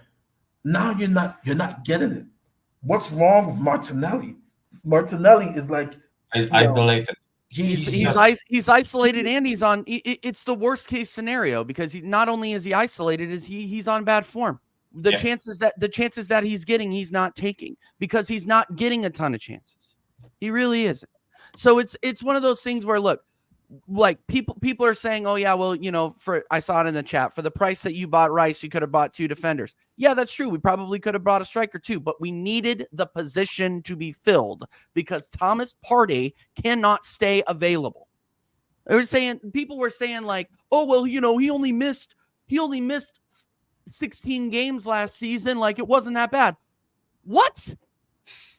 S2: Now you're not getting it. What's wrong with Martinelli? Martinelli is like
S3: isolated.
S2: He's
S1: isolated, and he's on. It's the worst case scenario, because not only is he isolated, he's on bad form. The chances that he's getting, he's not taking, because he's not getting a ton of chances. He really isn't. So it's one of those things where, look, like people are saying, oh yeah, well, you know, I saw it in the chat, for the price that you bought Rice, you could have bought 2 defenders. Yeah, that's true. We probably could have brought a striker too, but we needed the position to be filled because Thomas Partey cannot stay available. People were saying like, oh well, you know, he only missed 16 games last season, like it wasn't that bad. What?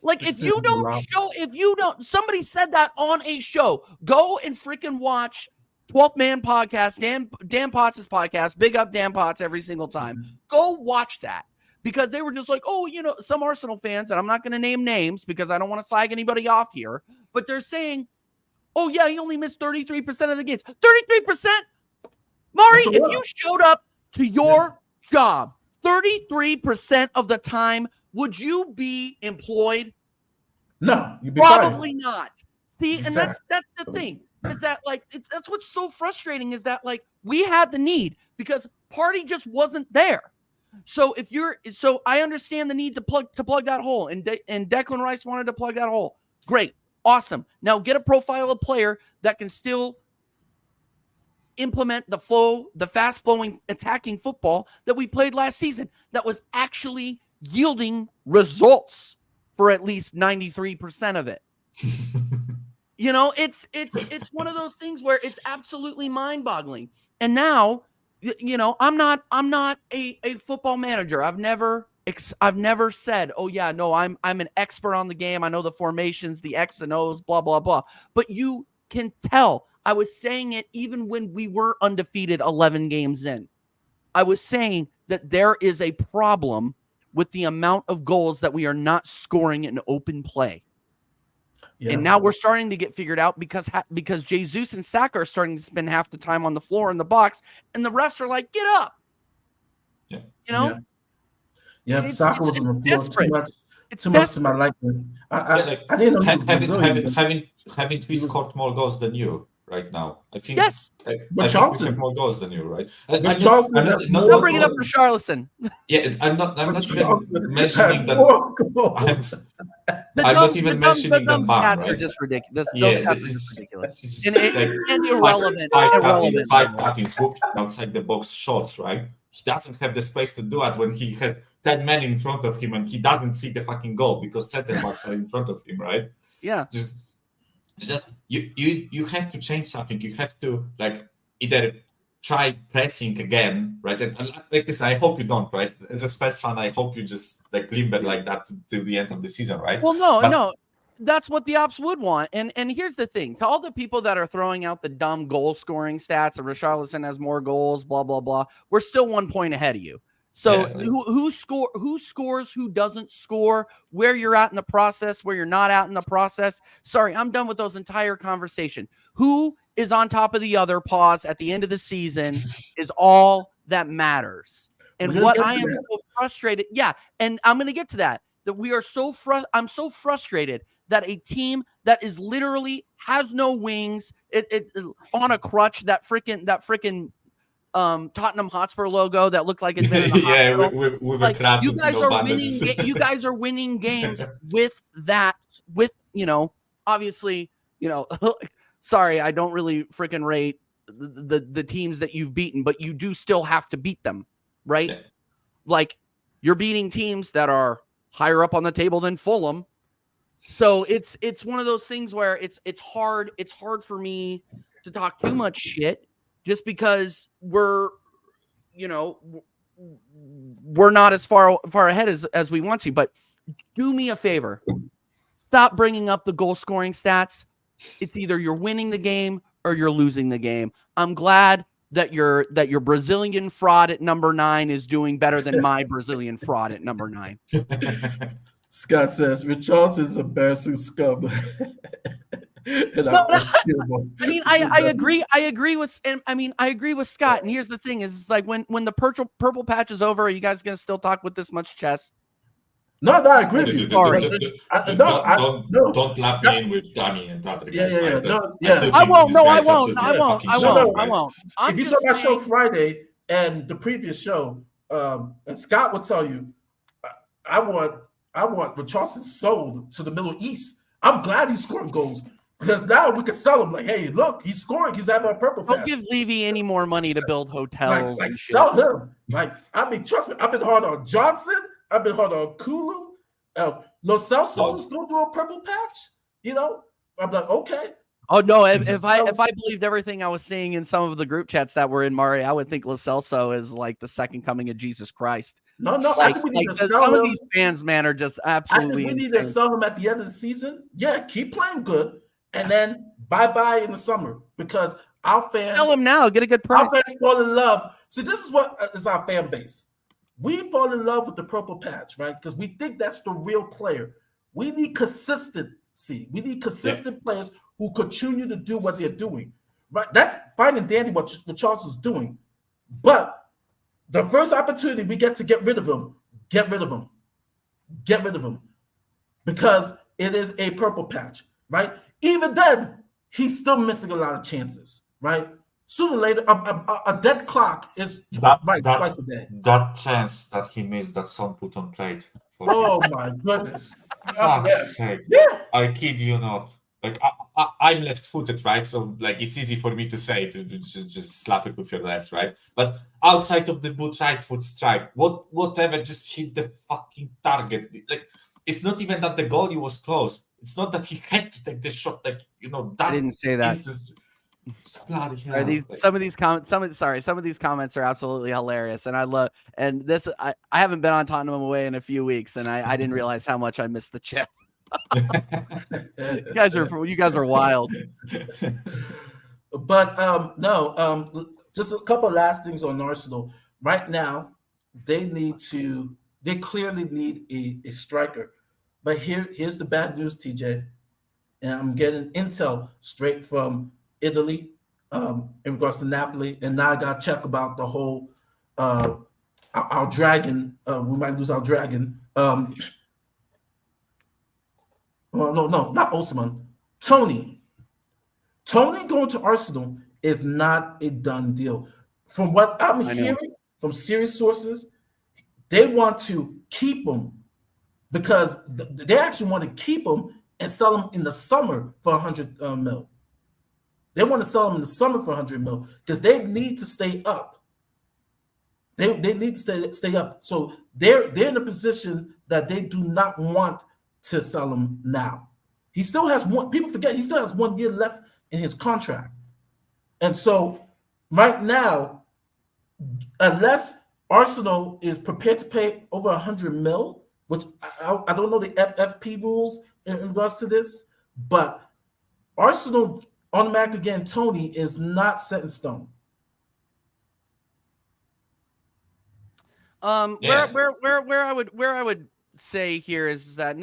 S1: Like, if you don't, somebody said that on a show, go and freaking watch 12th Man Podcast, Dan Potts' podcast, big up Dan Potts every single time. Go watch that, because they were just like, oh, you know, some Arsenal fans, and I'm not going to name names because I don't want to slag anybody off here, but they're saying, oh yeah, he only missed 33% of the games. 33%? Mari, if you showed up to your job 33% of the time, would you be employed?
S2: No, you'd be
S1: probably
S2: fired.
S1: not. See, and that's the thing. is that like that's what's so frustrating is that like we had the need because Party just wasn't there. So I understand the need to plug that hole, and Declan Rice wanted to plug that hole. Great, awesome. Now get a profile of player that can still implement the fast flowing attacking football that we played last season that was actually yielding results for at least 93% of it. You know, it's one of those things where it's absolutely mind-boggling. And now, you know, I'm not a football manager. I've never said, "Oh yeah, no, I'm an expert on the game. I know the formations, the X and O's, blah blah blah." But you can tell I was saying it even when we were undefeated 11 games in. I was saying that there is a problem with the amount of goals that we are not scoring in open play. Yeah. And now we're starting to get figured out because Jesus and Saka are starting to spend half the time on the floor in the box, and the refs are like, "Get up!"
S3: Yeah.
S1: You know.
S2: Yeah. Saka was on the floor too much. Too much to my liking. I didn't know he was Brazilian.
S3: Having we scored more goals than you right now. I think
S1: yes.
S2: But Charleston
S3: have more goals than you, right?
S1: Don't bring it up for Charleston.
S3: Yeah, I'm not even mentioning that. I'm not even mentioning the
S1: stats
S3: right?
S1: are just ridiculous.
S3: Yeah,
S1: those stats are just ridiculous.
S3: And
S1: Irrelevant.
S3: Five tappings outside the box shots, right? He doesn't have the space to do that when he has 10 men in front of him and he doesn't see the fucking goal because center backs are in front of him, right?
S1: Yeah.
S3: Just you have to change something. You have to like either try pressing again, right? And like this, I hope you don't, right? As a Spurs fan, I hope you just like leave it like that till the end of the season, right?
S1: Well, no. That's what the ops would want. And here's the thing. To all the people that are throwing out the dumb goal scoring stats, and Richarlison has more goals, blah, blah, blah, we're still 1 point ahead of you. So who scores, who doesn't score, where you're at in the process, where you're not at in the process. Sorry, I'm done with those entire conversation. Who is on top of the other pause at the end of the season is all that matters. And what I am so frustrated. Yeah. And I'm going to get to that we are I'm so frustrated that a team that is literally has no wings, it on a crutch, that freaking Tottenham Hotspur logo that looked like it's been in the hospital.
S3: with
S1: like,
S3: a
S1: you guys are winning. You guys are winning games with that. With obviously, sorry, I don't really freaking rate the teams that you've beaten, but you do still have to beat them, right? Yeah. Like you're beating teams that are higher up on the table than Fulham. So it's one of those things where it's hard for me to talk too much shit just because we're not as far ahead as we want to. But do me a favor, stop bringing up the goal scoring stats. It's either you're winning the game or you're losing the game. I'm glad that your Brazilian fraud at number 9 is doing better than my Brazilian fraud at number 9.
S2: Scott says Richarlison's embarrassing scum.
S1: I agree with Scott. And here's the thing: it's like when the purple patch is over, are you guys going to still talk with this much chest?
S2: No, I agree with you.
S3: Don't laugh me in with Danny and Patrick.
S1: I won't.
S2: If you saw my show Friday and the previous show, and Scott will tell you, I want Richarlison sold to the Middle East. I'm glad he's scoring goals because now we can sell him. Like, hey, look, he's scoring. He's having a purple patch.
S1: Don't give Levy any more money to build hotels.
S2: Like sell him. Like, I mean, trust me, I've been hard on Johnson. I've been hard on Kulu. Lo Celso's going to do a purple patch. I'm like, okay.
S1: Oh no! If I believed everything I was seeing in some of the group chats that were in Murray, I would think Lo Celso is like the second coming of Jesus Christ.
S2: No.
S1: I think we need to sell him. Of these fans, man, are just absolutely.
S2: We need to sell him at the end of the season. Yeah, keep playing good, and then bye in the summer because our fans
S1: sell him now. Get a good price.
S2: Our fans fall in love. See, this is what is our fan base. We fall in love with the purple patch, right? Because we think that's the real player. We need consistency. We need consistent players who continue to do what they're doing, right? That's fine and dandy what Charles doing, but the first opportunity we get to get rid of him, because it is a purple patch, right? Even then, he's still missing a lot of chances, right? Sooner or later, a dead clock is
S3: That
S2: twice a day.
S3: that chance that he missed that Son put on plate. For
S2: Oh my goodness!
S3: fuck's sake.
S2: Yeah.
S3: I kid you not. Like I'm left-footed, right? So like it's easy for me to say to just slap it with your left, right? But outside of the boot right foot strike, whatever, just hit the fucking target. Like it's not even that the goalie was close. It's not that he had to take the shot. Like that
S1: I didn't say that.
S3: Bloody hell.
S1: Sorry, some of these comments are absolutely hilarious, and I love. And this, I haven't been on Tottenham away in a few weeks, and I didn't realize how much I missed the chip. You guys are wild.
S2: But no, just a couple of last things on Arsenal. Right now, they clearly need a striker. But here's the bad news, TJ. And I'm getting intel straight from Italy in regards to Napoli. And now I got to check about the whole our dragon. We might lose our dragon. Well, no, not Osman. Tony going to Arsenal is not a done deal. From what I'm hearing from serious sources, they want to keep him because they actually want to keep him and sell him in the summer for 100 mil. They want to sell him in the summer for 100 mil because they need to stay up. They need to stay up. So they're in a position that they do not want to sell him now. He still has one. People forget he still has 1 year left in his contract, and so right now, unless Arsenal is prepared to pay over 100 mil, which I don't know the FFP rules in regards to this, but Arsenal automatically again, Tony is not set in stone.
S1: Where I would say here is that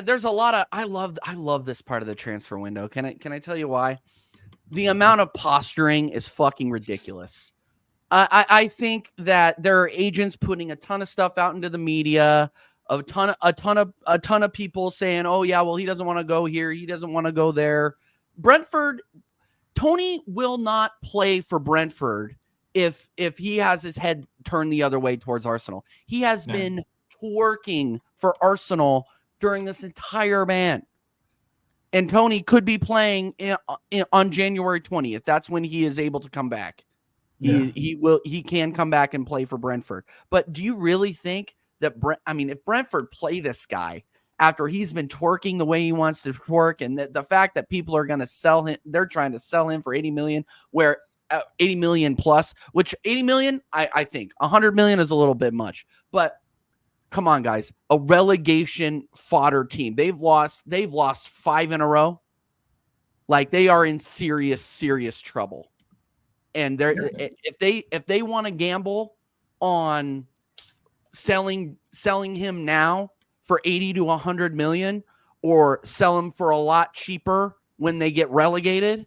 S1: there's a lot of I love this part of the transfer window. Can I tell you why? The amount of posturing is fucking ridiculous. I think that there are agents putting a ton of stuff out into the media, a ton of people saying, "Oh yeah, well he doesn't want to go here, he doesn't want to go there." Brentford, Tony will not play for Brentford if he has his head turned the other way towards Arsenal. He has been twerking for Arsenal during this entire ban. And Tony could be playing on January 20th. That's when he is able to come back. Yeah. He can come back and play for Brentford. But do you really think that if Brentford play this guy after he's been twerking the way he wants to twerk, and the fact that people are going to sell him, they're trying to sell him for 80 million, where 80 million plus, which 80 million, I think 100 million is a little bit much, but come on, guys, a relegation fodder team. They've lost 5 in a row. Like they are in serious trouble. And if they want to gamble on selling him now for 80 to 100 million, or sell him for a lot cheaper when they get relegated,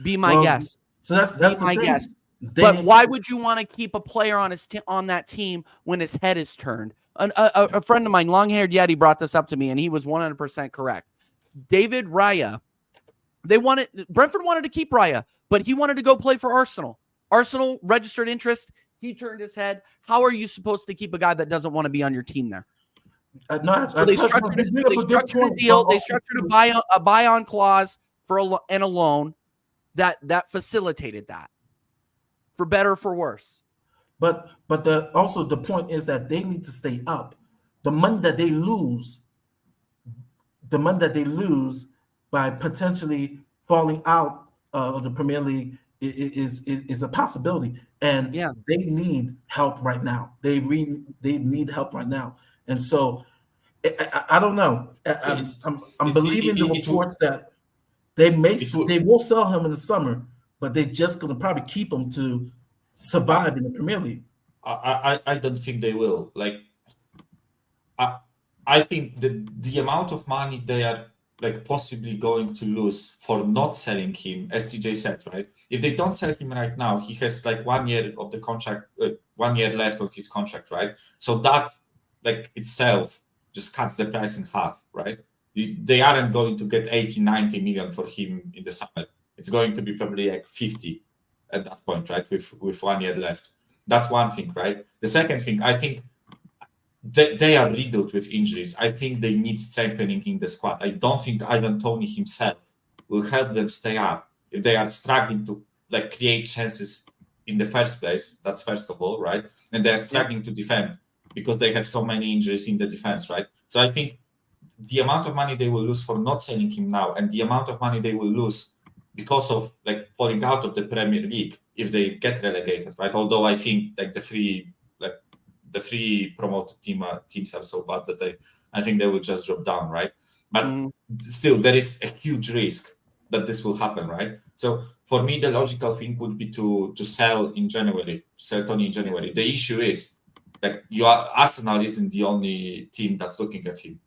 S1: be my guest.
S2: So that's
S1: my guest. But why would you want to keep a player on that team when his head is turned? A friend of mine, long-haired Yeti, brought this up to me, and he was 100% correct. David Raya, Brentford wanted to keep Raya, but he wanted to go play for Arsenal. Arsenal registered interest. He turned his head. How are you supposed to keep a guy that doesn't want to be on your team there? So they structured a deal. They structured a buy-on clause and a loan that facilitated that, for better or for worse.
S2: But also the point is that they need to stay up. The money that they lose by potentially falling out of the Premier League is a possibility, and they need help right now. They need help right now, and so I don't know. I'm believing the reports that they will sell him in the summer, but they're just going to probably keep him to survive in the Premier League.
S3: I don't think they will. Like, I think the amount of money they are possibly going to lose for not selling him, as TJ said, right? If they don't sell him right now, he has 1 year of the contract, 1 year left of his contract, right? So that itself just cuts the price in half, right? They aren't going to get 80, 90 million for him in the summer. It's going to be probably like 50 at that point, right? With 1 year left. That's one thing, right? The second thing, I think they are riddled with injuries. I think they need strengthening in the squad. I don't think Ivan Toney himself will help them stay up if they are struggling to like create chances in the first place. That's first of all, right? And they're struggling to defend because they have so many injuries in the defense, right? So I think the amount of money they will lose for not selling him now, and the amount of money they will lose because of like falling out of the Premier League if they get relegated, right? Although I think like the three promoted teams are so bad that I think they will just drop down, right? But still, there is a huge risk that this will happen, right? So for me, the logical thing would be to sell Tony in January. The issue is that Arsenal isn't the only team that's looking at him.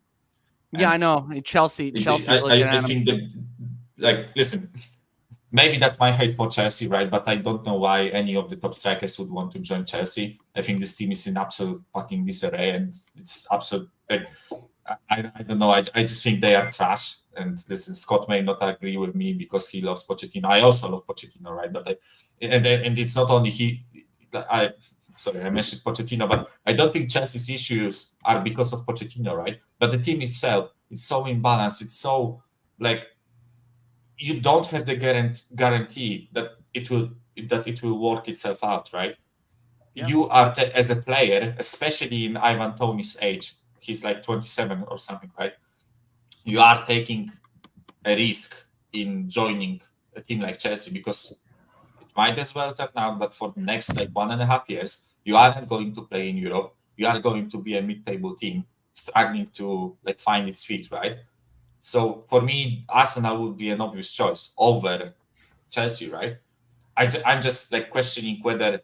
S1: Yeah, I know. Chelsea.
S3: I think that, like, listen, maybe that's my hate for Chelsea, right? But I don't know why any of the top strikers would want to join Chelsea. I think this team is in absolute fucking disarray, and it's absolute. Like, I don't know. I just think they are trash. And listen, Scott may not agree with me because he loves Pochettino. I also love Pochettino, right? But and it's not only he. I mentioned Pochettino, but I don't think Chelsea's issues are because of Pochettino, right? But the team itself, it's so imbalanced. It's so like you don't have the guarantee that it will work itself out, right? Yeah. You are as a player, especially in Ivan Toney's age, he's like 27 or something, right? You are taking a risk in joining a team like Chelsea because it might as well turn out that for the next like 1.5 years, you aren't going to play in Europe. You are going to be a mid-table team struggling to like find its feet, right? So for me, Arsenal would be an obvious choice over Chelsea, right? I'm just like questioning whether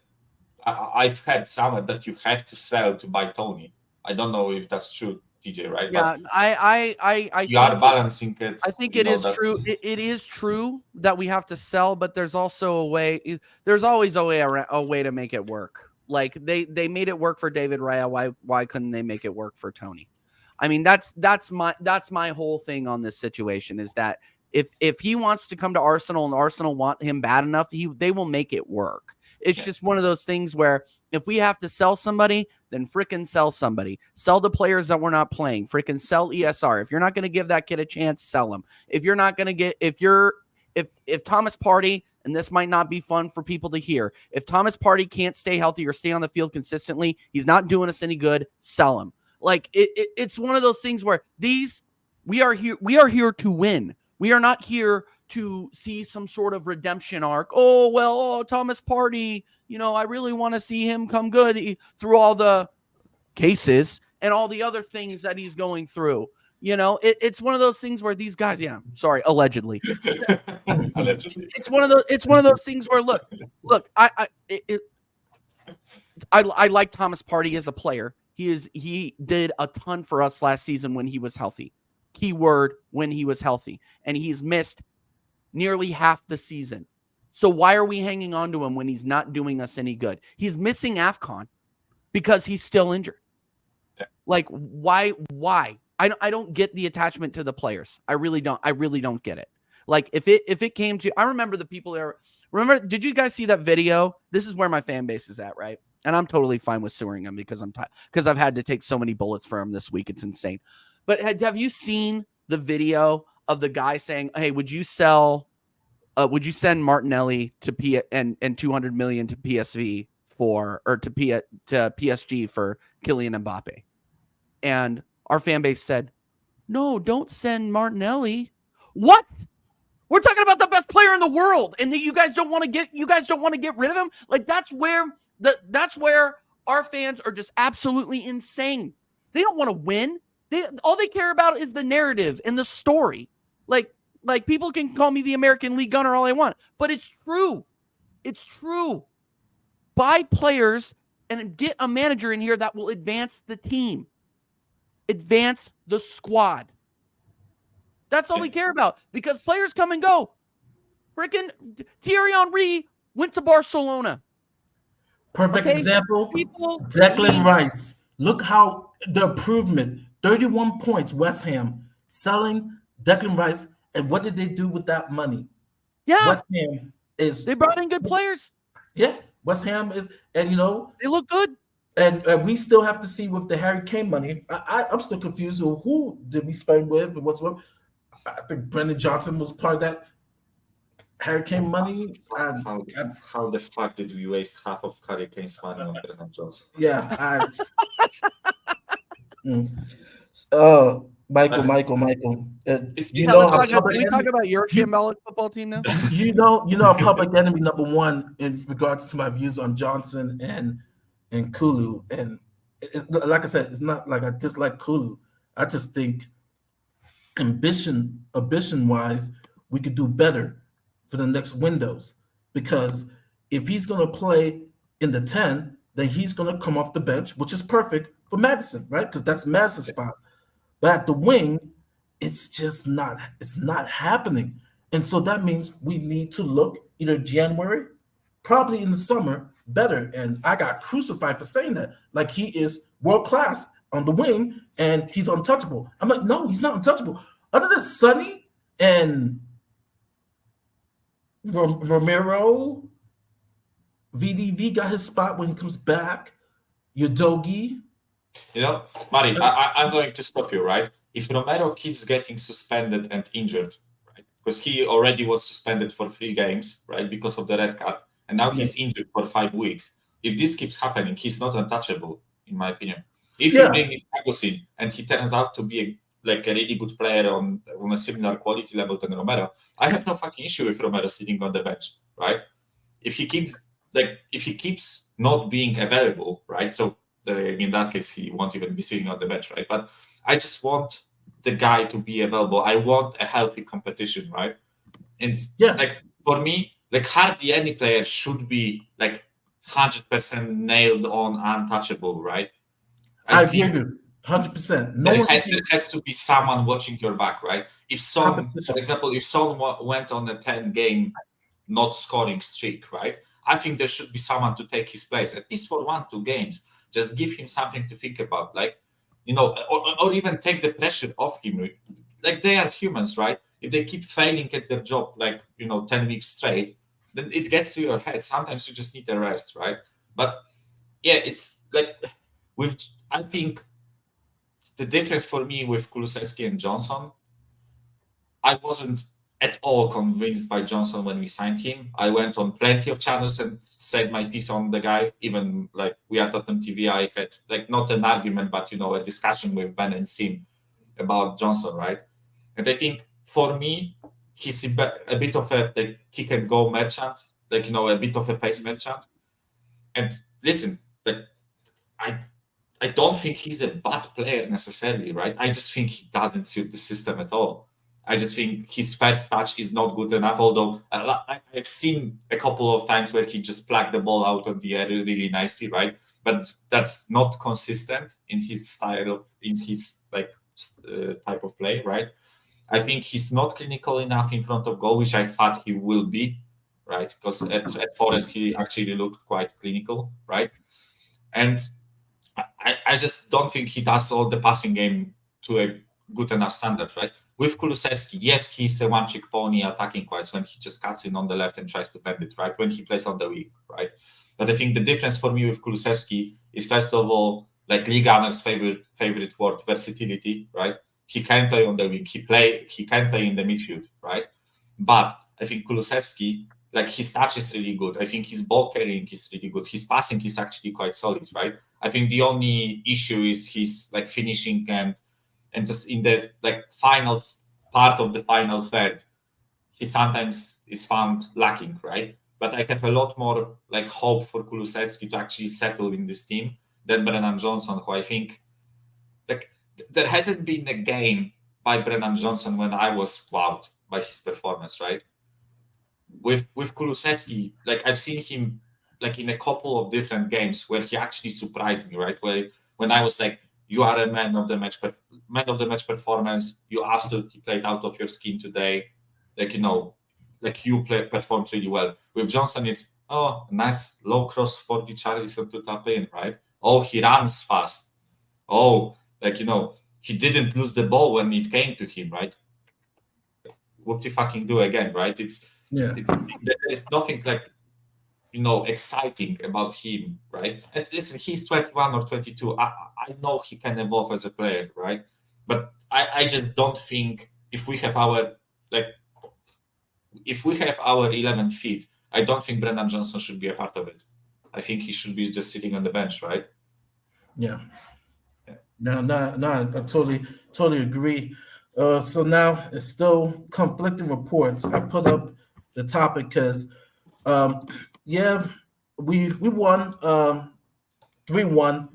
S3: I've heard somewhere that you have to sell to buy Tony. I don't know if that's true, TJ, right?
S1: Yeah,
S3: but
S1: I
S3: you are balancing it.
S1: I think it is true. It is true that we have to sell, but there's also a way. There's always a way to make it work. Like they made it work for David Raya. Why couldn't they make it work for Tony? I mean, that's my whole thing on this situation is that if he wants to come to Arsenal and Arsenal want him bad enough, they will make it work. It's just one of those things where if we have to sell somebody, then frickin' sell somebody. Sell the players that we're not playing. Frickin' sell ESR. If you're not going to give that kid a chance, sell him. If you're not going to get if Thomas Partey, and this might not be fun for people to hear, if Thomas Partey can't stay healthy or stay on the field consistently, he's not doing us any good, sell him. Like it's one of those things where we are here to win. We are not here to see some sort of redemption arc. Thomas Partey, I really want to see him come good through all the cases and all the other things that he's going through. It's one of those things where these guys, allegedly.
S3: Allegedly.
S1: It's one of those things where look, I like Thomas Partey as a player. He did a ton for us last season when he was healthy. Keyword, when he was healthy. And he's missed nearly half the season. So why are we hanging on to him when he's not doing us any good? He's missing AFCON because he's still injured. Yeah. Like, why? I don't get the attachment to the players. I really don't get it. Like, if it came to, I remember the people there. Did you guys see that video? This is where my fan base is at, right? And I'm totally fine with suing him because I've had to take so many bullets for him this week. It's insane. But have you seen the video of the guy saying, "Hey, would you send Martinelli to and 200 million to PSV to PSG for Kylian Mbappe?" And our fan base said, "No, don't send Martinelli." What? We're talking about the best player in the world, and that you guys don't want to get rid of him? Like that's where our fans are just absolutely insane. They don't want to win. All they care about is the narrative and the story. Like people can call me the American League gunner all they want, but it's true. It's true. Buy players and get a manager in here that will advance the team. Advance the squad. That's all we care about because players come and go. Freaking Thierry Henry went to Barcelona.
S2: Perfect example. Declan Rice. Look how the improvement. 31 points, West Ham. selling Declan Rice, and what did they do with that money?
S1: Yeah,
S2: West Ham is
S1: they brought in good players.
S2: West Ham is, and
S1: They look good.
S2: and we still have to see with the Harry Kane money. I'm still confused with who did we spend with and what's what. I think Brendan Johnson was part of that Harry Kane money.
S3: How the fuck did we waste half of Harry Kane's money on Brendan Johnson?
S2: Yeah, Michael.
S3: It's
S2: You
S1: Yeah,
S2: know,
S1: let's
S2: a
S1: talk,
S2: public
S1: can we talk
S2: enemy,
S1: about your shambolic football team now?
S2: a public enemy number one in regards to my views on Johnson and Kulu. And like I said, it's not like I dislike Kulu. I just think ambition wise, we could do better for the next windows, because if he's going to play in the 10, then he's going to come off the bench, which is perfect for Madison, right? Because that's Madison's spot. But at the wing, it's not happening. And so that means we need to look either January, probably in the summer, better. And I got crucified for saying that. Like, he is world class on the wing and he's untouchable. I'm like, no, he's not untouchable. Other than Sonny and Romero, VDV got his spot when he comes back. Udogi.
S3: Mari, I'm going to stop you, right? If Romero keeps getting suspended and injured, right, because he already was suspended for 3 games, right, because of the red card, and now he's injured for 5 weeks. If this keeps happening, he's not untouchable, in my opinion. If you bring in Agosin and he turns out to be a really good player on a similar quality level than Romero, I have no fucking issue with Romero sitting on the bench, right? If he keeps not being available, right? So in that case, he won't even be sitting on the bench, right? But I just want the guy to be available. I want a healthy competition, right? And for me, hardly any player should be 100% nailed on untouchable, right?
S2: I agree with you, 100%.
S3: There has to be someone watching your back, right? If Son, for example, if Son went on a 10-game not scoring streak, right? I think there should be someone to take his place, at least for 1-2 games. Just give him something to think about, or even take the pressure off him. They are humans, right? If they keep failing at their job, 10 weeks straight, then it gets to your head. Sometimes you just need a rest, right? But yeah, it's I think the difference for me with Kulusevski and Johnson, I wasn't at all convinced by Johnson when we signed him. I went on plenty of channels and said my piece on the guy. Even We Are Tottenham TV, I had not an argument, but a discussion with Ben and Sim about Johnson, right? And I think for me, he's a bit of a kick and go merchant, a bit of a pace merchant. And listen, I don't think he's a bad player necessarily, right? I just think he doesn't suit the system at all. I just think his first touch is not good enough, although I've seen a couple of times where he just plucked the ball out of the air really nicely, right? But that's not consistent in his style, in his type of play, right? I think he's not clinical enough in front of goal, which I thought he will be, right? Because at Forest, he actually looked quite clinical, right? And I just don't think he does all the passing game to a good enough standard, right? With Kulusevski, yes, he's a one-trick pony attacking-wise when he just cuts in on the left and tries to bend it, right? When he plays on the wing, right? But I think the difference for me with Kulusevski is, first of all, Lee Gunner's favorite word, versatility, right? He can play on the wing. He can play in the midfield, right? But I think Kulusevski, his touch is really good. I think his ball carrying is really good. His passing is actually quite solid, right? I think the only issue is his finishing and just in the final part of the final third, he sometimes is found lacking, right? But I have a lot more hope for Kulusevski to actually settle in this team than Brennan Johnson, who I think there hasn't been a game by Brennan Johnson when I was wowed by his performance, right? With Kulusevski, I've seen him in a couple of different games where he actually surprised me, right? When I was you are a man of the match performance. You absolutely played out of your skin today. You performed really well. With Johnson, it's nice low cross for Richarlison to tap in, right? Oh, he runs fast. Oh, he didn't lose the ball when it came to him, right? What do you fucking do again, right? There's nothing like, exciting about him, right? And listen, he's 21 or 22. I know he can evolve as a player, right? But I just don't think if we have our 11 feet, I don't think Brendan Johnson should be a part of it. I think he should be just sitting on the bench, right?
S2: Yeah. No, I totally agree. So now it's still conflicting reports. I put up the topic because, we won 3-1.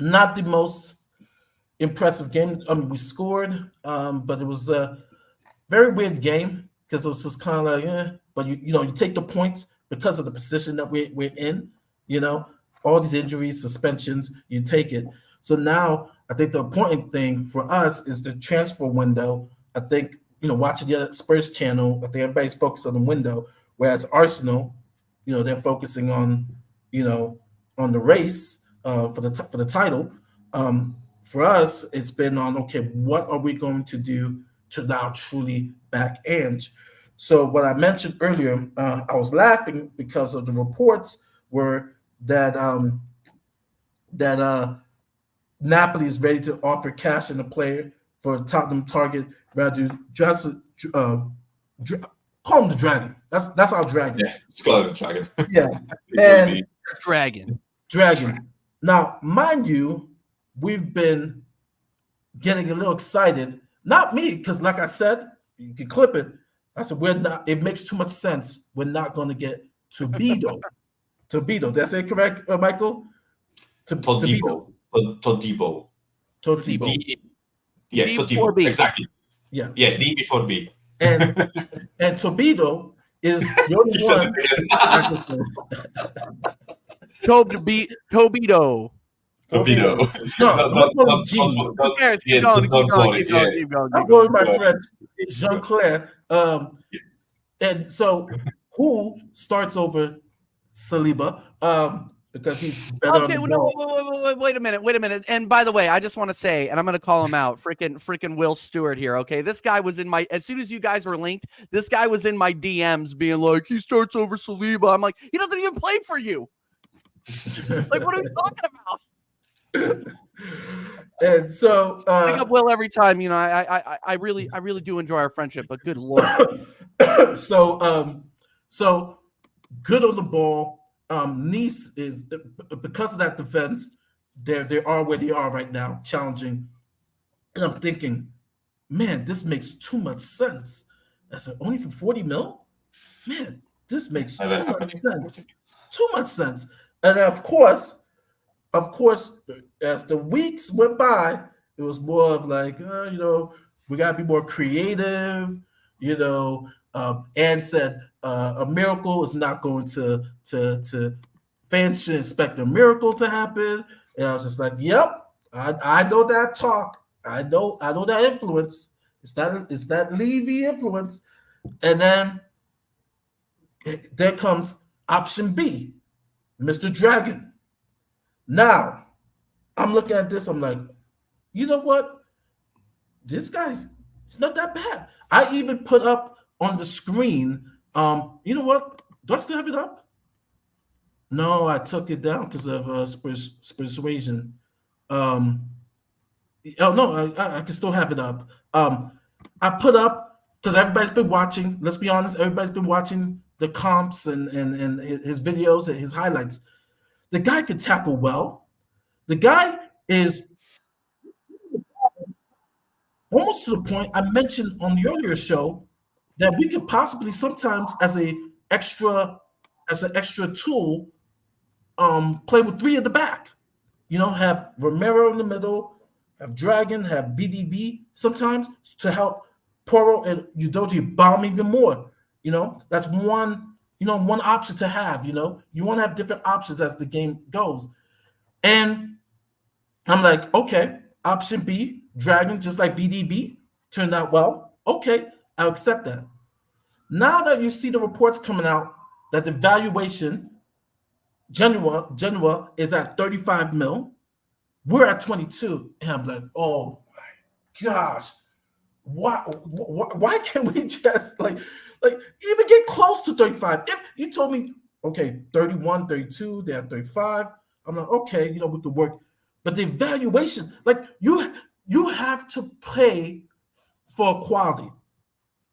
S2: Not the most impressive game. We scored, but it was a very weird game because it was just kind of like, but you take the points because of the position that we're in. All these injuries, suspensions, you take it. So now I think the important thing for us is the transfer window. I think, watching the other Spurs channel, I think everybody's focused on the window, whereas Arsenal, they're focusing on, on the race for the title. For us, it's been on, okay, what are we going to do to now truly back Ange? So what I mentioned earlier, I was laughing because of the reports were that Napoli is ready to offer cash in a player for a Tottenham target rather just call him the Dragon. That's our Dragon.
S3: Yeah, it's called the Dragon.
S2: Yeah, and
S1: Dragon.
S2: Now, mind you, we've been getting a little excited. Not me, because like I said, you can clip it. I said it makes too much sense. We're not going to get Todibo. Todibo. That's it correct, Michael?
S3: Todibo. Todibo. Yeah, Todibo. Exactly.
S2: Yeah.
S3: Yeah, D before B.
S2: And Todibo is the only one.
S1: Tobito.
S3: Todibo.
S1: Who cares? Keep going.
S2: I'm going with my friend Jean-Claire. And so who starts over Saliba? Because he's better.
S1: Okay, wait a minute. And by the way, I just want to say, and I'm going to call him out, freaking Will Stewart here. Okay, this guy was in as soon as you guys were linked, this guy was in my DMs being like, he starts over Saliba. I'm like, he doesn't even play for you. Like, what are we talking about?
S2: And so
S1: I pick up Will every time. I really do enjoy our friendship, but good Lord.
S2: So good on the ball. Nice is, because of that defense, they are where they are right now, challenging. And I'm thinking, man, this makes too much sense. I said, only for 40 mil? Man, this makes too much sense. Too much sense. And of course, as the weeks went by, it was more of like, we got to be more creative, Anne said a miracle is not going to fans should expect a miracle to happen. And I was just like, yep, I know that talk. I know that influence. It's that Levy influence. And then there comes option B, Mr. Dragon. Now, I'm looking at this, I'm like, you know what? This guy's, it's not that bad. I even put up on the screen, you know what? Do I still have it up? No, I took it down because of persuasion. Oh no, I can still have it up. I put up because everybody's been watching. Let's be honest, everybody's been watching the comps and his videos and his highlights. The guy could tackle well. The guy is almost to the point I mentioned on the earlier show that we could possibly sometimes as an extra tool play with three at the back. Have Romero in the middle, have Dragon, have VDV sometimes to help Poro and Udoji bomb even more. That's one option to have. You want to have different options as the game goes. And I'm like, okay, option B, Dragon, just like VDB, turned out well. Okay, I'll accept that. Now that you see the reports coming out that the valuation, Genoa is at 35 mil, We're at 22, and I'm like, oh my gosh, why can't we just like even get close to 35? If you told me, okay, 31, 32, they're at 35, I'm like, okay, we could work. But the evaluation, like you have to pay for quality.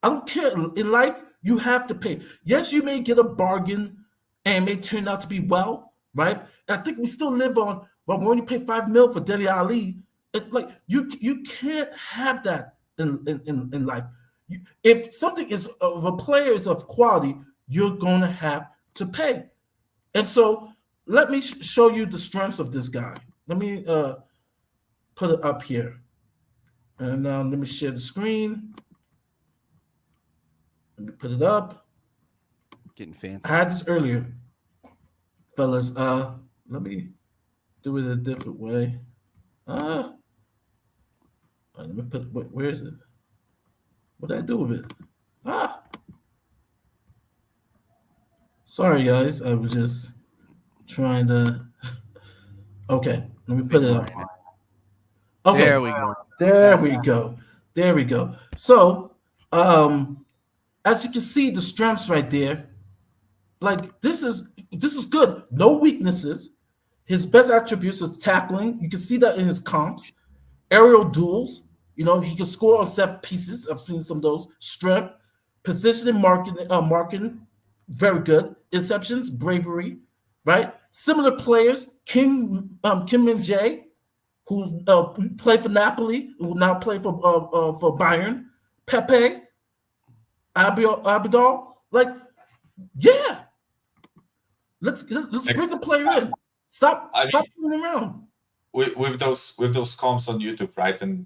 S2: I don't care. In life, you have to pay. Yes, you may get a bargain and it may turn out to be well, right? I think we still live on, well, we only pay $5 million for Dele Ali. Like you can't have that in life. If something is of a player is of quality, you're gonna have to pay. And so let me show you the strengths of this guy. Let me put it up here. And now let me share the screen. Let me put it up.
S1: Getting fancy.
S2: I had this earlier, fellas. Let me do it a different way. Let me put. Where is it? What did I do with it? Sorry, guys. I was just trying to. Okay, let me put it up. Okay,
S1: There we go.
S2: There we go. There we go. So, as you can see, the strengths right there. Like this is good. No weaknesses. His best attributes is tackling. You can see that in his comps. Aerial duels. He can score on set pieces. I've seen some of those. Strength, positioning, marking, very good. Interceptions, bravery, right? Similar players. Kim Min Jae, who played for Napoli, who now play for Bayern. Pepe, Abidal. Like, yeah. Let's bring the player in. Stop fooling around.
S3: With those comps on YouTube, right, and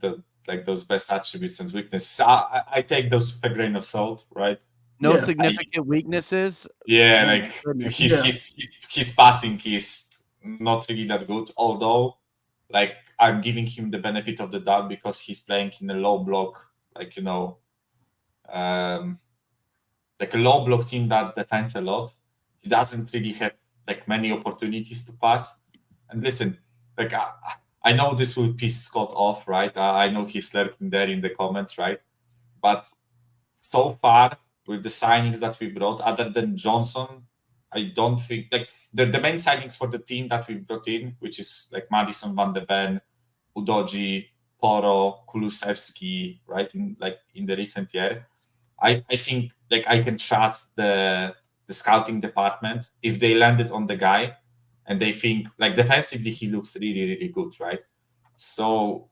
S3: those best attributes and weaknesses, I take those with a grain of salt, right?
S1: No significant weaknesses.
S3: Yeah, like his passing is not really that good. Although, like I'm giving him the benefit of the doubt because he's playing in a low block, like like a low block team that defends a lot. He doesn't really have like many opportunities to pass. And listen, like I know this will piss Scott off, right? I know he's lurking there in the comments, right? But so far with the signings that we brought, other than Johnson, I don't think like the main signings for the team that we brought in, which is like Madison Van de Ven, Udoji, Poro, Kulusevski, right? In the recent year, I think like I can trust the scouting department if they landed on the guy and they think like defensively he looks really, really good, right? So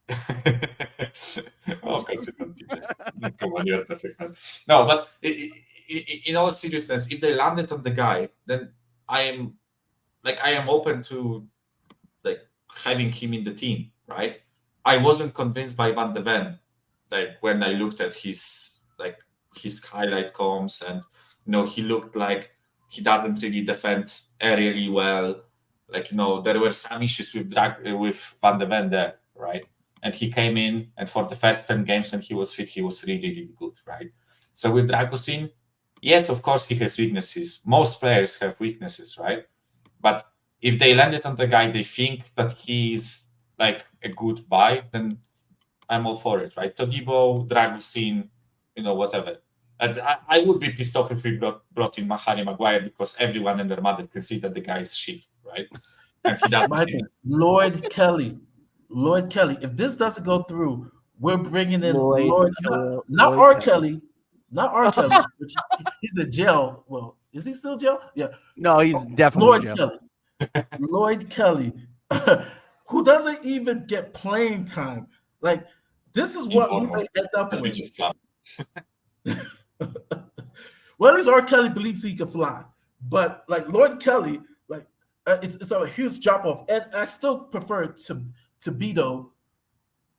S3: of course you don't, TJ. Come on, you're perfect, man. No, but in all seriousness, if they landed on the guy, then I am open to like having him in the team, right? I wasn't convinced by Van de Ven, like when I looked at his highlight comps, and he looked like he doesn't really defend aerially well. Like there were some issues with Van de Ven there, right? And he came in, and for the first 10 games when he was fit, he was really, really good, right? So with Dragusin, yes, of course he has weaknesses. Most players have weaknesses, right? But if they landed on the guy, they think that he's like a good buy, then I'm all for it, right? Todibo, Dragusin, whatever. And I would be pissed off if we brought in Harry Maguire because everyone and their mother can see that the guy is shit, right? And he doesn't.
S2: Lloyd Kelly. If this doesn't go through, we're bringing in Lloyd not R. Kelly. Not R. Kelly. He's in jail. Well, is he still in jail? Yeah.
S1: No, he's definitely
S2: Lloyd Kelly. Lloyd Kelly, who doesn't even get playing time. Like, this is what we may end up with. Well, at least R. Kelly believes he can fly. But, like, Lloyd Kelly, like, it's a huge drop off. And I still prefer Beto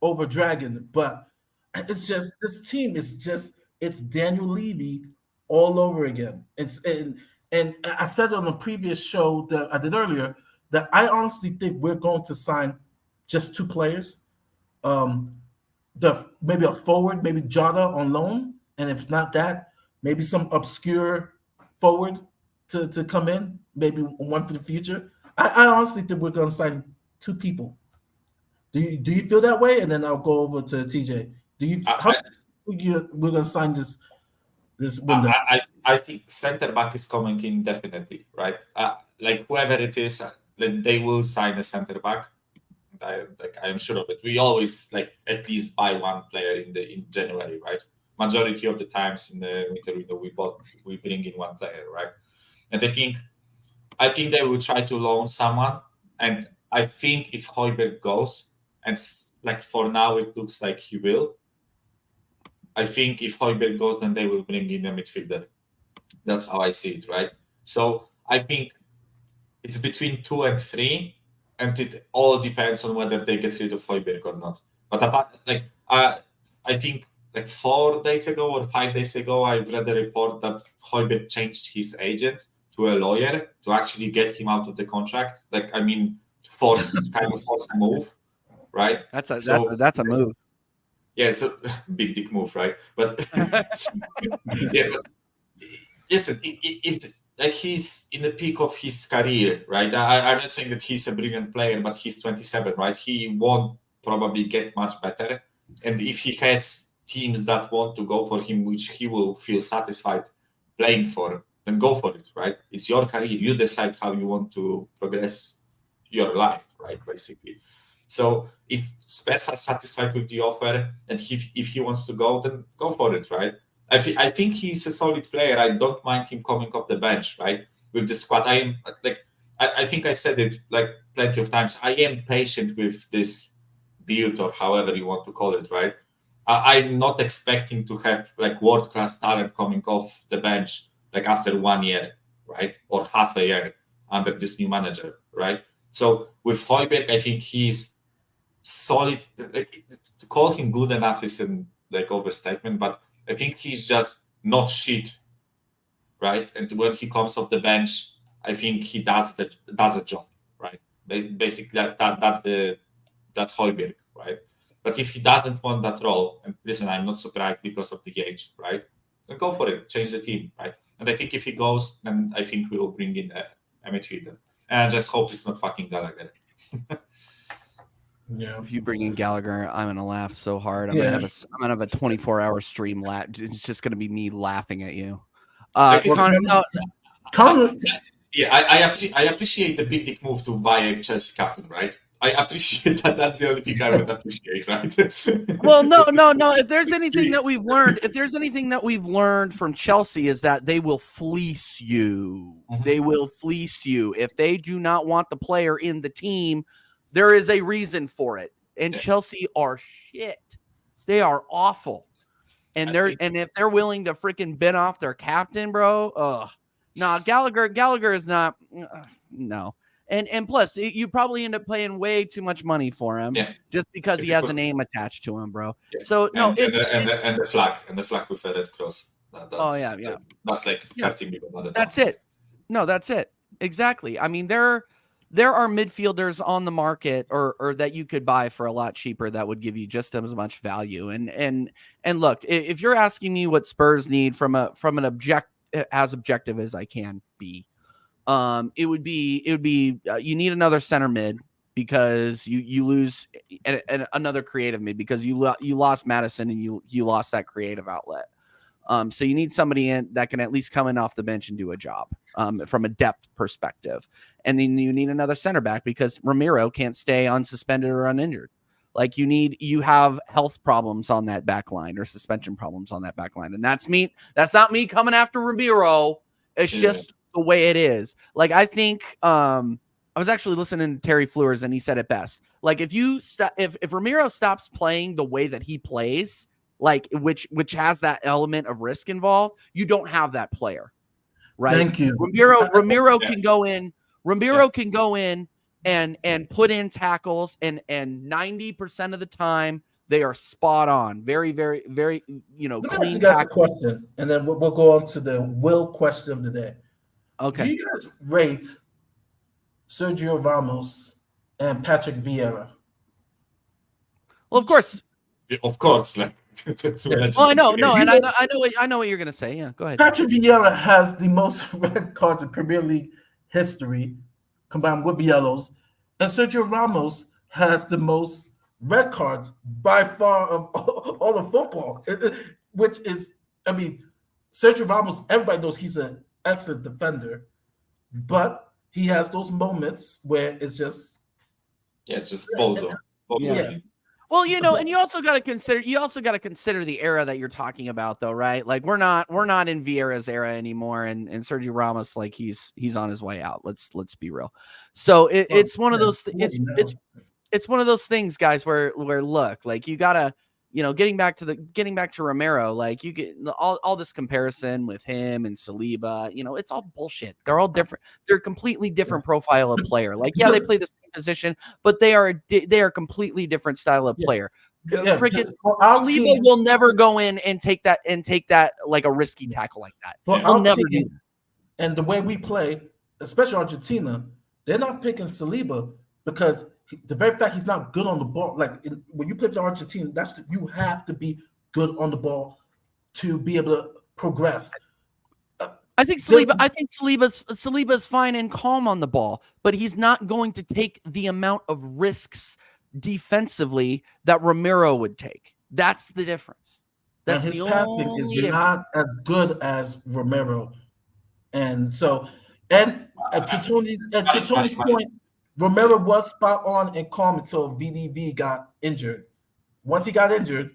S2: over Dragon. But it's just, this team is just, it's Daniel Levy all over again. And I said on a previous show that I did earlier that I honestly think we're going to sign just 2 players. Maybe a forward, maybe Jota on loan. And if it's not that, maybe some obscure forward to come in, maybe one for the future. I honestly think we're going to sign 2 people. Do you feel that way? And then I'll go over to TJ. Do you? We're gonna sign this window?
S3: I think center back is coming in definitely, right? Like whoever it is, they will sign a center back. I am sure of it. We always at least buy one player in January, right? Majority of the times in the winter window we bring in one player, right? And I think they will try to loan someone. And I think if Højbjerg goes, and for now it looks like he will, I think if Højbjerg goes, then they will bring in a midfielder. That's how I see it, right? So I think it's between 2 and 3, and it all depends on whether they get rid of Højbjerg or not. But I think 4 days ago or 5 days ago, I read a report that Højbjerg changed his agent to a lawyer to actually get him out of the contract. To force a move, right?
S1: That's a move.
S3: Yeah, so big dick move, right? But yeah, but listen, if he's in the peak of his career, right? I'm not saying that he's a brilliant player, but he's 27, right? He won't probably get much better. And if he has teams that want to go for him, which he will feel satisfied playing for, then go for it, right? It's your career. You decide how you want to progress your life, right? Basically. So if Spurs are satisfied with the offer, and if he wants to go, then go for it, right? I think he's a solid player. I don't mind him coming off the bench, right? With the squad, I think I said it plenty of times. I am patient with this build, or however you want to call it, right? I'm not expecting to have world-class talent coming off the bench after 1 year, right? Or half a year under this new manager, right? So with Højbjerg, I think he's solid. To call him good enough is an overstatement, but I think he's just not shit, right? And when he comes off the bench, I think he does a job, right? Basically, that's Højbjerg, right? But if he doesn't want that role, and listen, I'm not surprised because of the age, right? Then go for it, change the team, right? And I think if he goes, then I think we will bring in a midfielder. And I just hope it's not fucking Gallagher.
S2: Yeah.
S1: If you bring in Gallagher, I'm gonna laugh so hard. I'm gonna have a 24-hour stream. It's just gonna be me laughing at you.
S3: Yeah, I appreciate the big dick move to buy a Chelsea captain, right? I appreciate that. That's the only thing I would appreciate, right?
S1: Well, no. If there's anything that we've learned from Chelsea is that they will fleece you. Mm-hmm. They will fleece you if they do not want the player in the team. There is a reason for it. And Chelsea are shit. They are awful. And if they're willing to freaking bin off their captain, bro, no, Gallagher is not. No. And plus, you probably end up paying way too much money for him just because he has a name attached to him, bro. Yeah. So no,
S3: and the flag with a red cross. That's like 30 million.
S1: That's it. No, that's it. Exactly. I mean, there are midfielders on the market or that you could buy for a lot cheaper that would give you just as much value. And look, if you're asking me what Spurs need from an objective as I can be. It would be you need another center mid because you lose another creative mid because you lost Madison and you lost that creative outlet. So you need somebody in that can at least come in off the bench and do a job from a depth perspective. And then you need another center back because Ramiro can't stay unsuspended or uninjured. You have health problems on that back line or suspension problems on that back line. And that's not me coming after Ramiro. It's just the way it is. I think I was actually listening to Terry Fleurs and he said it best. If Ramiro stops playing the way that he plays, which has that element of risk involved, you don't have that player, right?
S2: Thank you.
S1: Ramiro can go in. Ramiro can go in and put in tackles, and 90% of the time they are spot on. Very, very, very,
S2: Let me
S1: clean
S2: ask you guys
S1: tackles.
S2: a question, and then we'll go on to the will question of the day.
S1: Okay.
S2: Do you guys rate Sergio Ramos and Patrick Vieira?
S1: Well, of course.
S3: Of course.
S1: Well, I know. No, and I know what you're gonna say. Yeah, go ahead.
S2: Patrick Vieira has the most red cards in Premier League history, combined with yellows, and Sergio Ramos has the most red cards by far of all of football, which is, I mean, Sergio Ramos, everybody knows he's an excellent defender, but he has those moments where it's just
S3: just bozo.
S1: Yeah. Well, and you also got to consider the era that you're talking about, though, right? Like we're not in Vieira's era anymore, and Sergio Ramos, like he's on his way out. Let's be real. So it's one of those it's one of those things, guys, where look, like you gotta, getting back to Romero, like you get all this comparison with him and Saliba, it's all bullshit. They're all different. They're a completely different profile of player. Like, yeah, they play the same position, but they are a completely different style of player. Freaking Saliba will never go in and take that like a risky tackle like that. He'll never do that.
S2: And the way we play, especially Argentina, they're not picking Saliba because the very fact he's not good on the ball, like when you play for Argentina, you have to be good on the ball to be able to progress.
S1: I think Saliba's fine and calm on the ball, but he's not going to take the amount of risks defensively that Romero would take. That's the difference.
S2: That's his passing is not as good as Romero, and so to Tony's point, Romero was spot on and calm until VDV got injured. Once he got injured,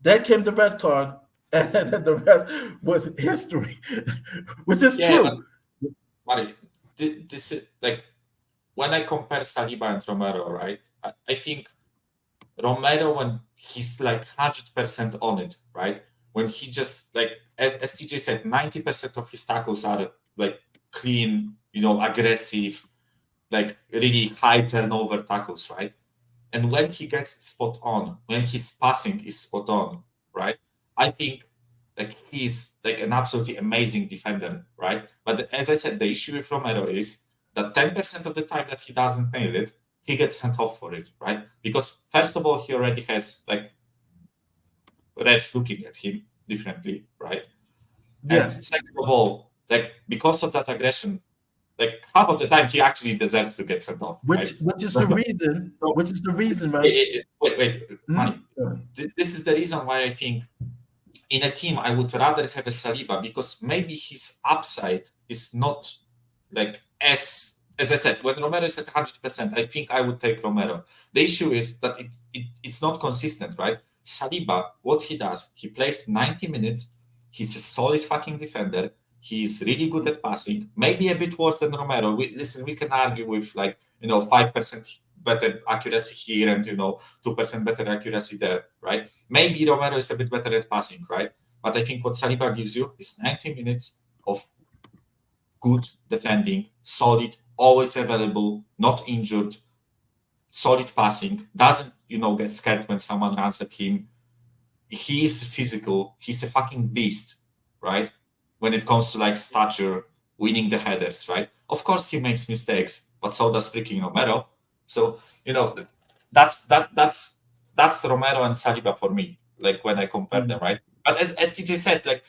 S2: then came the red card, and then the rest was history, which is true.
S3: But this is like when I compare Saliba and Romero, right? I think Romero, when he's like 100% on it, right? When he just like, as TJ said, 90% of his tackles are like clean, aggressive, like really high turnover tackles, right? And when he gets it spot on, when his passing is spot on, right? I think like he's like an absolutely amazing defender, right? But as I said, the issue with Romero is that 10% of the time that he doesn't nail it, he gets sent off for it, right? Because first of all, he already has like refs looking at him differently, right? Yeah. And second of all, like because of that aggression, like half of the time he actually deserves to get sent off.
S2: Which is the reason. Which is the reason, right?
S3: Wait, Manny. This is the reason why I think in a team I would rather have a Saliba, because maybe his upside is not like as I said, when Romero is at 100%, I think I would take Romero. The issue is that it's not consistent, right? Saliba, what he does, he plays 90 minutes. He's a solid fucking defender. He's really good at passing, maybe a bit worse than Romero. We can argue with 5% better accuracy here and 2% better accuracy there, right? Maybe Romero is a bit better at passing, right? But I think what Saliba gives you is 90 minutes of good defending, solid, always available, not injured, solid passing, doesn't get scared when someone runs at him. He's physical, he's a fucking beast, right? When it comes to stature, winning the headers, right? Of course he makes mistakes, but so does freaking Romero. So that's Romero and Saliba for me. Like when I compare them, right? But as TJ said,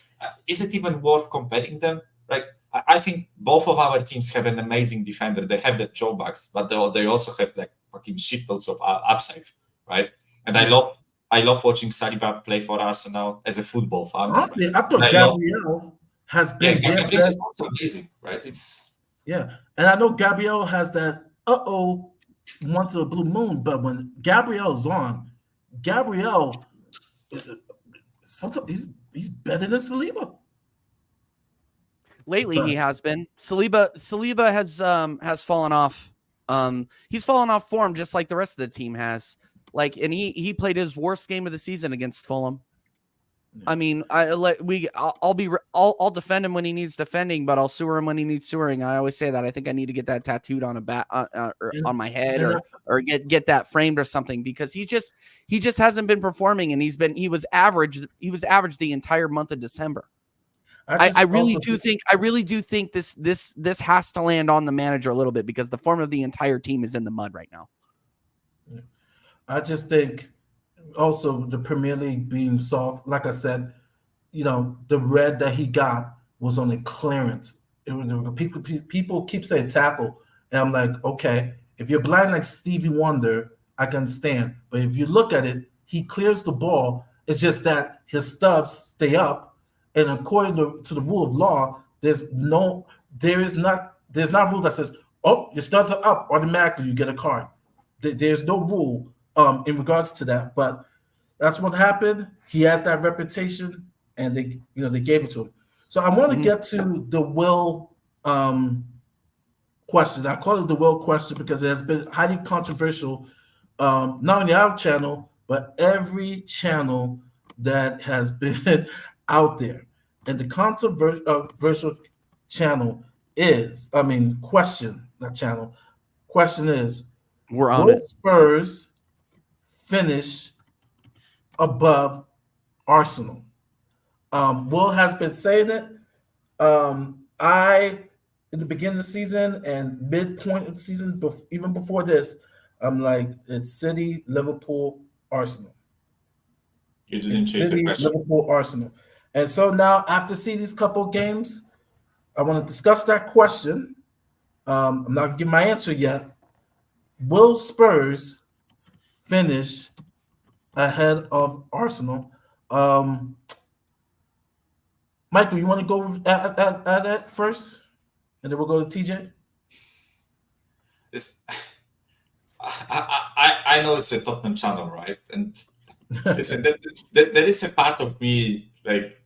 S3: is it even worth comparing them? Like I think both of our teams have an amazing defender. They have the drawbacks, but they also have fucking shitloads of upsides, right? And I love watching Saliba play for Arsenal as a football fan.
S2: Honestly, I thought Gabriel has been
S3: Gabriel is also amazing, right?
S2: And I know Gabriel has that once in a blue moon, but when Gabriel's on, Gabriel sometimes he's better than Saliba.
S1: Lately, he has been. Saliba has fallen off. He's fallen off form just like the rest of the team has. And he played his worst game of the season against Fulham. I mean, I'll defend him when he needs defending, but I'll sewer him when he needs sewering. I always say that. I think I need to get that tattooed on or on my head or get that framed or something, because he just hasn't been performing, and he was average the entire month of December. I really do think this has to land on the manager a little bit, because the form of the entire team is in the mud right now.
S2: I just think also the Premier League being soft, like I said, the red that he got was on a clearance. People keep saying tackle, and I'm like, okay, if you're blind like Stevie Wonder, I can understand. But if you look at it, he clears the ball. It's just that his stubs stay up, and according to the rule of law, there's not a rule that says, oh, your studs are up automatically, you get a card. There's no rule in regards to that. But that's what happened. He has that reputation, and they gave it to him. So I want to get to the Will question. I call it the Will question because it has been highly controversial, not only our channel, but every channel that has been out there. And the controversial channel is, question, not channel. Question is,
S1: We're on
S2: will
S1: it.
S2: Spurs finish above Arsenal? Will has been saying it. In the beginning of the season and midpoint of the season, even before this, I'm like, it's City, Liverpool, Arsenal.
S3: You didn't
S2: It's
S3: change the
S2: City,
S3: question.
S2: Liverpool, Arsenal. And so now, after seeing these couple of games, I want to discuss that question. I'm not going to give my answer yet. Will Spurs finish ahead of Arsenal? Michael, you want to go at that first? And then we'll go to TJ?
S3: I know it's a Tottenham channel, right? And listen, there is a part of me like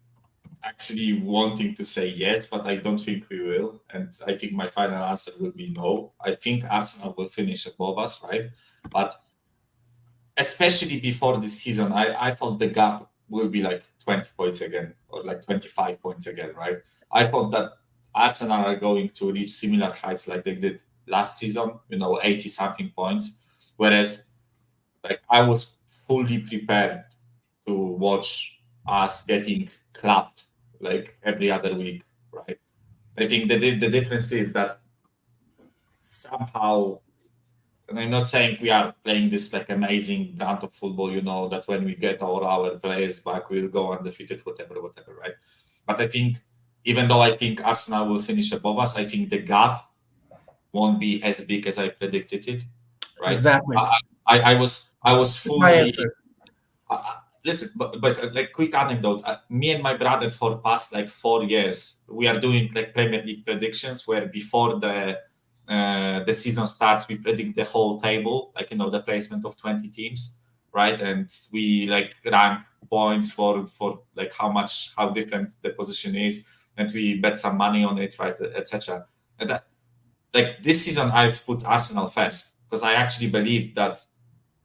S3: actually wanting to say yes, but I don't think we will. And I think my final answer will be no. I think Arsenal will finish above us, right? But especially before this season, I thought the gap will be like 20 points again, or like 25 points again, right? I thought that Arsenal are going to reach similar heights like they did last season, 80 something points. Whereas like I was fully prepared to watch us getting clapped like every other week, right? I think the difference is that somehow, and I'm not saying we are playing this like amazing brand of football, that when we get our players back, we'll go undefeated, whatever, right? But I think, even though I think Arsenal will finish above us, I think the gap won't be as big as I predicted it, right?
S2: Exactly.
S3: I was
S2: My
S3: fully.
S2: answer.
S3: Listen, but like quick anecdote. Me and my brother for past like 4 years, we are doing like Premier League predictions where before the season starts, we predict the whole table, like the placement of 20 teams, right? And we like rank points for like how different the position is, and we bet some money on it, right, etc. And that, like this season, I've put Arsenal first because I actually believe that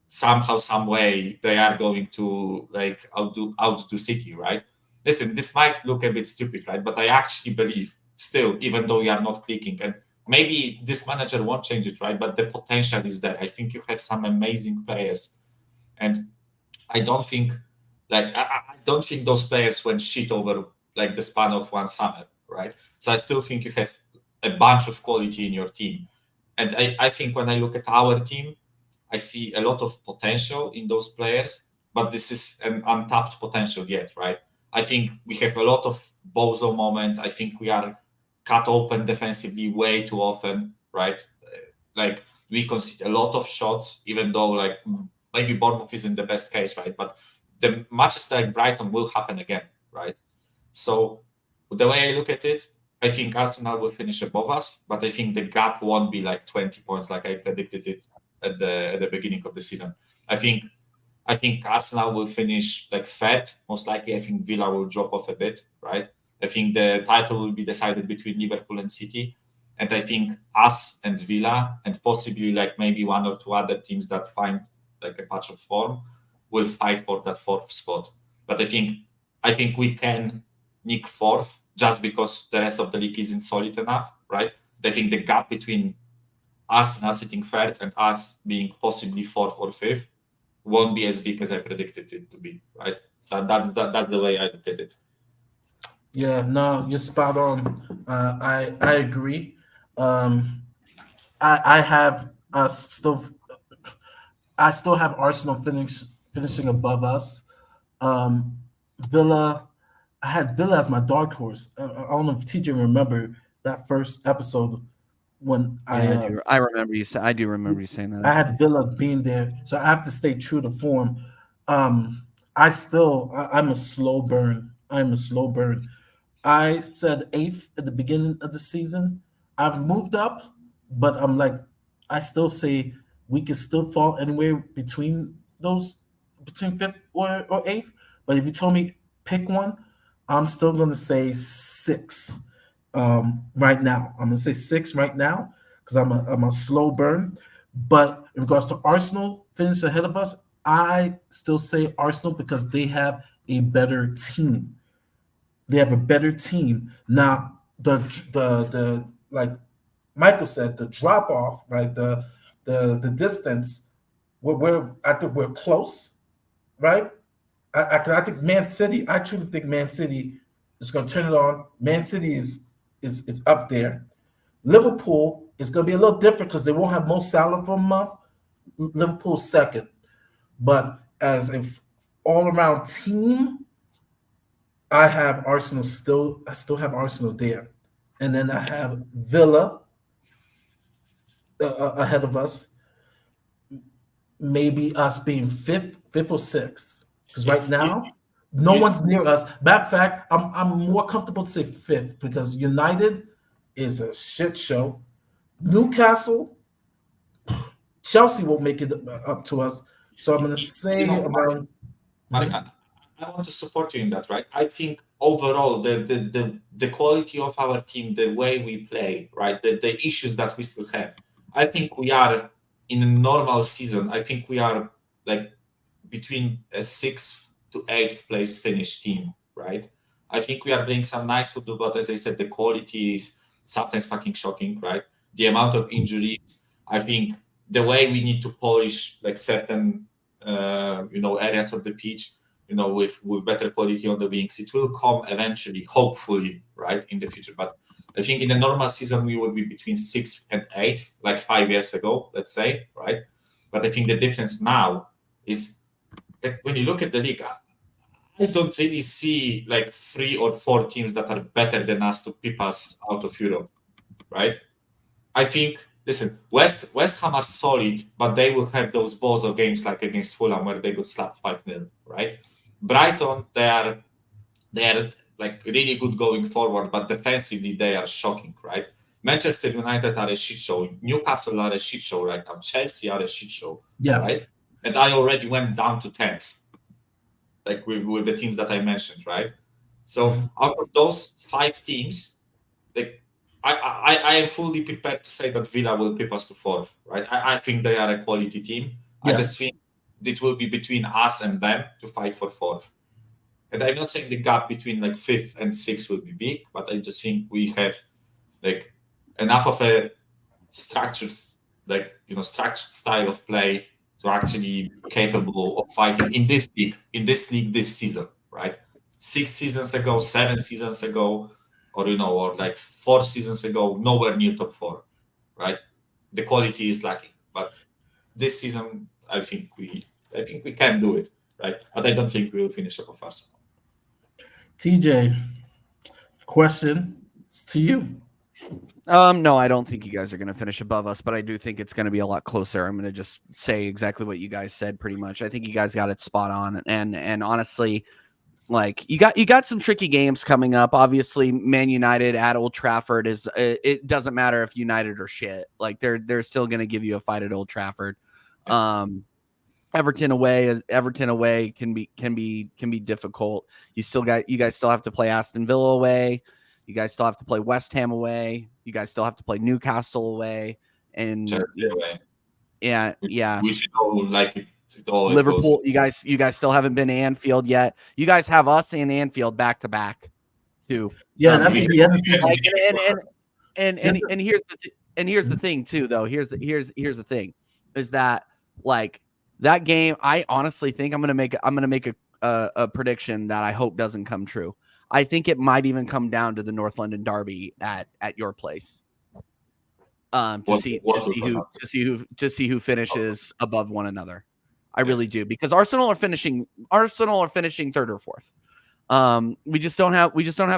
S3: somehow, some way, they are going to like outdo City, right? Listen, this might look a bit stupid, right? But I actually believe still, even though we are not clicking, and maybe this manager won't change it, right? But the potential is there. I think you have some amazing players, and I don't think I don't think those players went shit over like the span of one summer, right? So I still think you have a bunch of quality in your team, and I think when I look at our team, I see a lot of potential in those players, but this is an untapped potential yet, right? I think we have a lot of bozo moments. I think we are cut open defensively way too often, right? Like we concede a lot of shots, even though like maybe Bournemouth isn't the best case, right? But the matches like Brighton will happen again, right? So the way I look at it, I think Arsenal will finish above us, but I think the gap won't be like 20 points like I predicted it at the beginning of the season. I think Arsenal will finish like third, most likely. I think Villa will drop off a bit, right? I think the title will be decided between Liverpool and City. And I think us and Villa, and possibly like maybe one or two other teams that find like a patch of form, will fight for that fourth spot. But I think we can nick fourth just because the rest of the league isn't solid enough, right? I think the gap between Arsenal sitting third and us being possibly fourth or fifth won't be as big as I predicted it to be, right? So that's the way I look at it.
S2: Yeah, no, you're spot on. I agree. I have us still. I still have Arsenal finishing above us. Villa. I had Villa as my dark horse. I don't know if TJ remember that first episode when
S1: I remember you. I do remember you saying that.
S2: I
S1: Actually.
S2: had Villa being there, so I have to stay true to form. I'm a slow burn. I'm a slow burn. I said eighth at the beginning of the season. I've moved up, but I'm like, I still say we can still fall anywhere between those, between fifth or eighth. But if you told me pick one, I'm still going to say six. Right now, I'm going to say six right now because I'm a slow burn. But in regards to Arsenal, finish ahead of us, I still say Arsenal because they have a better team. They have a better team. Now, the like Michael said, the drop off, right? The distance, I think we're close, right? I think Man City. I truly think Man City is going to turn it on. Man City is up there. Liverpool is going to be a little different because they won't have Mo Salah for a month. Liverpool's second, but as an all around team, I have Arsenal still. I still have Arsenal there, and then I have Villa ahead of us. Maybe us being fifth or sixth. Because right now, no
S3: You,
S2: one's near us. Matter of fact, I'm more comfortable to say fifth because United is a shit show. Newcastle, Chelsea will make it up to us. So I'm going to
S3: you
S2: say
S3: know,
S2: around.
S3: Mark, I want to support you in that, right? I think overall the quality of our team, the way we play, right, the issues that we still have, I think we are in a normal season. I think we are like between a 6th to 8th place finish team, right? I think we are playing some nice football, but as I said, the quality is sometimes fucking shocking, right? The amount of injuries, I think the way we need to polish like certain areas of the pitch, with better quality on the wings, it will come eventually, hopefully, right, in the future. But I think in a normal season we would be between 6th and 8th, like 5 years ago, let's say, right? But I think the difference now is that when you look at the league, I don't really see like 3 or 4 teams that are better than us to keep us out of Europe, right? I think, listen, West Ham are solid, but they will have those balls of games like against Fulham where they got slapped 5-0, right? Brighton, they are like really good going forward, but defensively they are shocking, right? Manchester United are a shit show. Newcastle are a shit show right now. Chelsea are a shit show,
S2: Yeah.
S3: right? And I already went down to 10th, like with the teams that I mentioned, right? So out of those 5 teams, like I am fully prepared to say that Villa will pip us to 4th, right? I think they are a quality team. I
S2: Yeah.
S3: just think it will be between us and them to fight for 4th. And I'm not saying the gap between like 5th and 6th will be big, but I just think we have like enough of a structured, structured style of play to actually be capable of fighting in this league this season, right? 6 seasons ago, 7 seasons ago, or like 4 seasons ago, nowhere near top 4, right? The quality is lacking, but this season, I think we can do it, right? But I don't think we will finish above Arsenal.
S2: TJ, question is to you.
S1: No, I don't think you guys are going to finish above us, but I do think it's going to be a lot closer. I'm going to just say exactly what you guys said pretty much. I think you guys got it spot on. And honestly, like you got some tricky games coming up. Obviously, Man United at Old Trafford is it doesn't matter if United are shit. Like they're still going to give you a fight at Old Trafford. Everton away can be difficult. You guys still have to play Aston Villa away. You guys still have to play West Ham away. You guys still have to play Newcastle away. And
S3: Chelsea away.
S1: Yeah.
S3: We should all like it.
S1: Liverpool, you guys still haven't been to Anfield yet. You guys have us in Anfield back to back, too.
S2: Yeah, that's the end of the season.
S1: And here's the thing too, though. Here's the thing, is that like that game. I honestly think I'm gonna make a prediction that I hope doesn't come true. I think it might even come down to the North London derby at your place. To see who finishes above one another. I really do, because Arsenal are finishing 3rd or 4th. We just don't have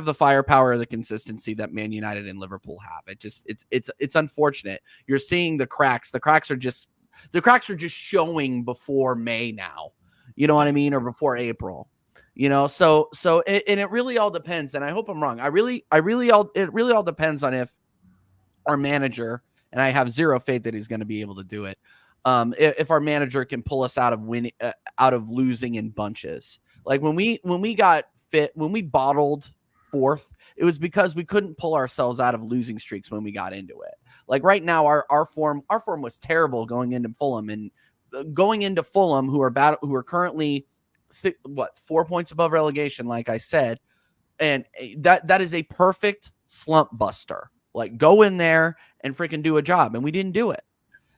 S1: the firepower or the consistency that Man United and Liverpool have. It's unfortunate. You're seeing the cracks. The cracks are just showing before May now. You know what I mean, or before April. So it really all depends. And I hope I'm wrong. It really all depends on if our manager, and I have zero faith that he's going to be able to do it. If our manager can pull us out of losing in bunches. Like when we got fit, when we bottled fourth, it was because we couldn't pull ourselves out of losing streaks when we got into it. Like right now, our form was terrible going into Fulham, and who are currently 4 points above relegation, like I said, and that is a perfect slump buster. Like go in there and freaking do a job, and we didn't do it.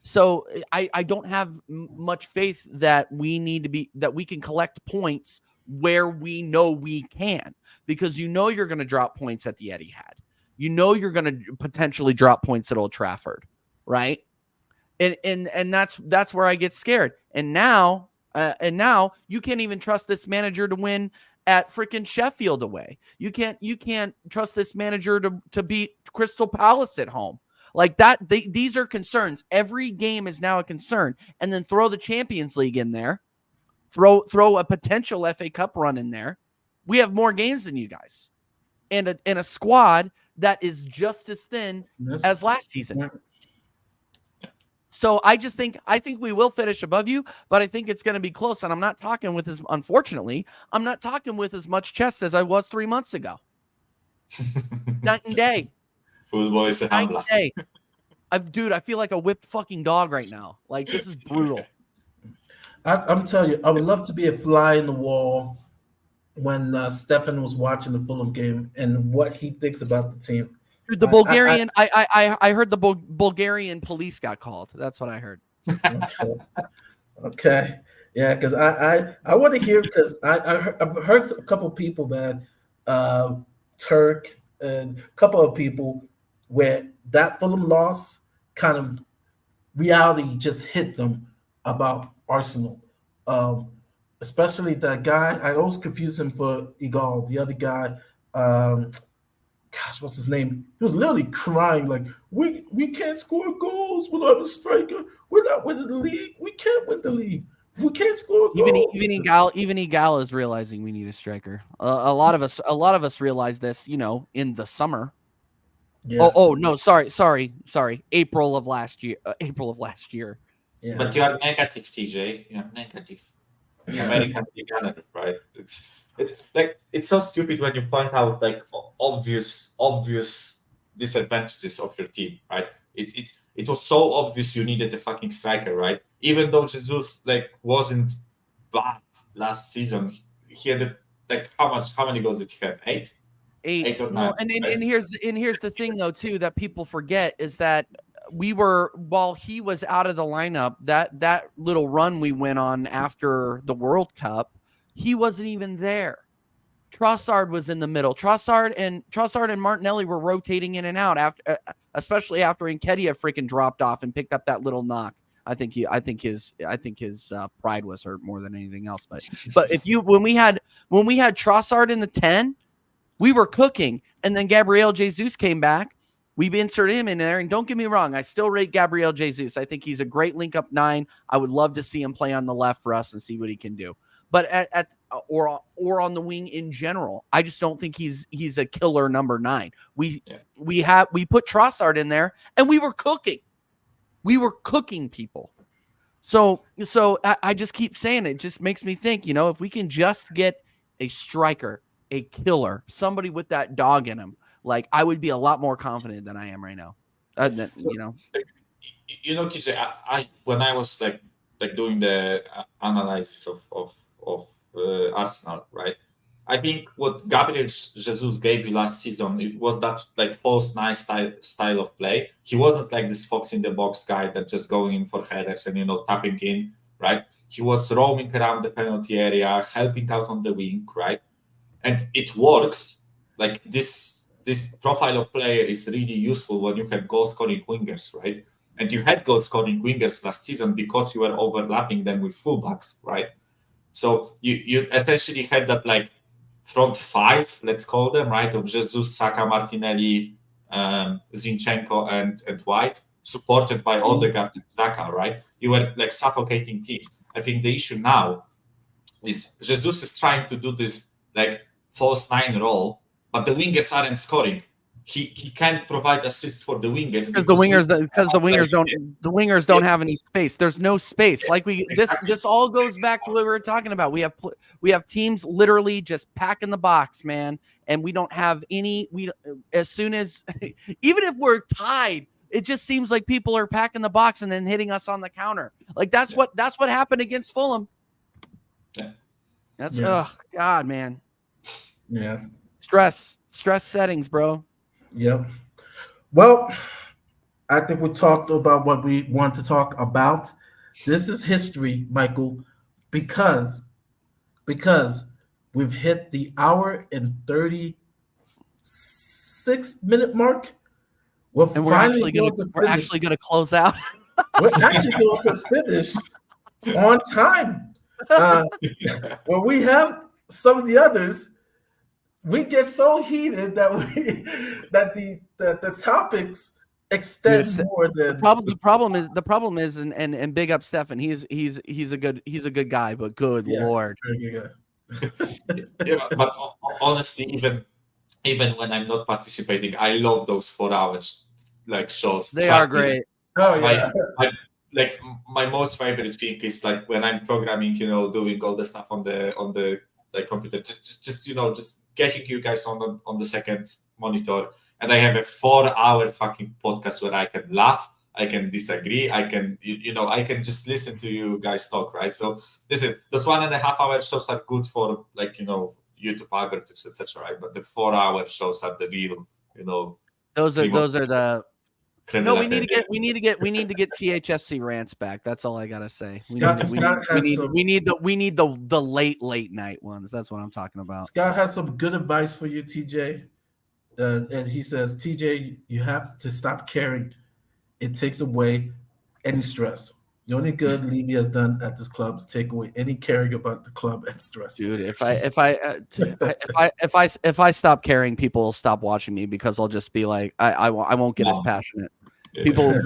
S1: So I don't have much faith that we can collect points where we know we can, because you're going to drop points at the Etihad. You're going to potentially drop points at Old Trafford, right? And that's where I get scared. And now you can't even trust this manager to win at freaking Sheffield away. You can't trust this manager to beat Crystal Palace at home. Like that, these are concerns. Every game is now a concern. And then throw the Champions League in there. Throw a potential FA Cup run in there. We have more games than you guys. And a squad that is just as thin as last season. So I think we will finish above you, but I think it's going to be close. And I'm not talking with unfortunately, I'm not talking with as much chest as I was 3 months ago. Night and day.
S3: Football is a humble.
S1: Dude, I feel like a whipped fucking dog right now. Like, this is brutal.
S2: I'm telling you, I would love to be a fly in the wall when Stefan was watching the Fulham game and what he thinks about the team.
S1: Dude, the Bulgarian, I heard the Bulgarian police got called. That's what I heard.
S2: Okay. Yeah, because I want to hear, because I've heard a couple of people, man, Turk and a couple of people, where that Fulham loss kind of reality just hit them about Arsenal. Especially that guy, I always confuse him for Igal, the other guy, what's his name? He was literally crying like, we can't score goals without a striker. We're not winning the league. We can't win the league. We can't score goals.
S1: Even Igal is realizing we need a striker. A lot of us realized this, in the summer. Yeah. Oh no, sorry. April of last year.
S2: Yeah.
S3: But you are negative, TJ. You are negative. American beginner, right? It's like, it's so stupid when you point out like obvious disadvantages of your team, right? It was so obvious you needed a fucking striker, right? Even though Jesus wasn't bad last season, he had how many goals did he have? Eight or nine.
S1: Well, and here's the thing though too that people forget is that while he was out of the lineup, that little run we went on after the World Cup, he wasn't even there. Trossard was in the middle. Trossard and Martinelli were rotating in and out especially after Nketiah freaking dropped off and picked up that little knock. I think his pride was hurt more than anything else. But when we had Trossard in the 10, we were cooking, and then Gabriel Jesus came back. We inserted him in there, and don't get me wrong, I still rate Gabriel Jesus. I think he's a great link-up 9. I would love to see him play on the left for us and see what he can do. But or on the wing in general, I just don't think he's a killer number 9. We put Trossard in there, and we were cooking. We were cooking people. So I just keep saying it just makes me think, if we can just get a striker, a killer, somebody with that dog in him, like I would be a lot more confident than I am right now. TJ,
S3: I when I was doing the analysis of Arsenal, right? I think what Gabriel Jesus gave you last season, it was that false nice style of play. He wasn't like this fox in the box guy that just going in for headers and tapping in, right? He was roaming around the penalty area, helping out on the wing, right? And it works. Like this profile of player is really useful when you have goal-scoring wingers, right? And you had goal-scoring wingers last season because you were overlapping them with fullbacks, right? So you essentially had that front five, let's call them, right, of Jesus, Saka, Martinelli, Zinchenko, and White, supported by Odegaard and Saka, right? You were like suffocating teams. I think the issue now is Jesus is trying to do this like false nine role, but the wingers aren't scoring. He can't provide assists for the wingers
S1: because the wingers don't have any space. There's no space. Like this all goes back to what we were talking about. We have teams literally just packing the box, man, and we don't have any. As soon as even if we're tied, it just seems like people are packing the box and then hitting us on the counter. Like that's what happened against Fulham.
S3: Yeah.
S1: That's oh God, man.
S2: Yeah.
S1: Stress settings, bro.
S2: Yep. Well, I think we talked about what we want to talk about. This is history, Michael, because we've hit the hour and 36-minute mark. We're actually going
S1: to close out.
S2: We're actually going to finish on time. When we have some of the others, we get so heated that the topics extend more than
S1: the problem is and big up Stefan. He's a good guy, but good Lord.
S3: Yeah, but honestly, even when I'm not participating, I love those 4 hours like shows.
S1: They are great.
S2: Oh yeah.
S3: Like my most favorite thing is like when I'm programming, doing all the stuff on the like computer, just getting you guys on the second monitor, and I have a 4-hour fucking podcast where I can laugh, I can disagree, I can I can just listen to you guys talk, right? So listen, those 1.5-hour shows are good for like YouTube algorithms, etc. Right? But the 4-hour shows are the real,
S1: those are the. No, we need to get THFC rants back. That's all I gotta say. We need the late night ones. That's what I'm talking about.
S2: Scott has some good advice for you, TJ, and he says, TJ, you have to stop caring. It takes away any stress. The only good Levy has done at this club is take away any caring about the club and stress.
S1: Dude, if I stop caring, people will stop watching me because I'll just be like, I won't get as passionate. People,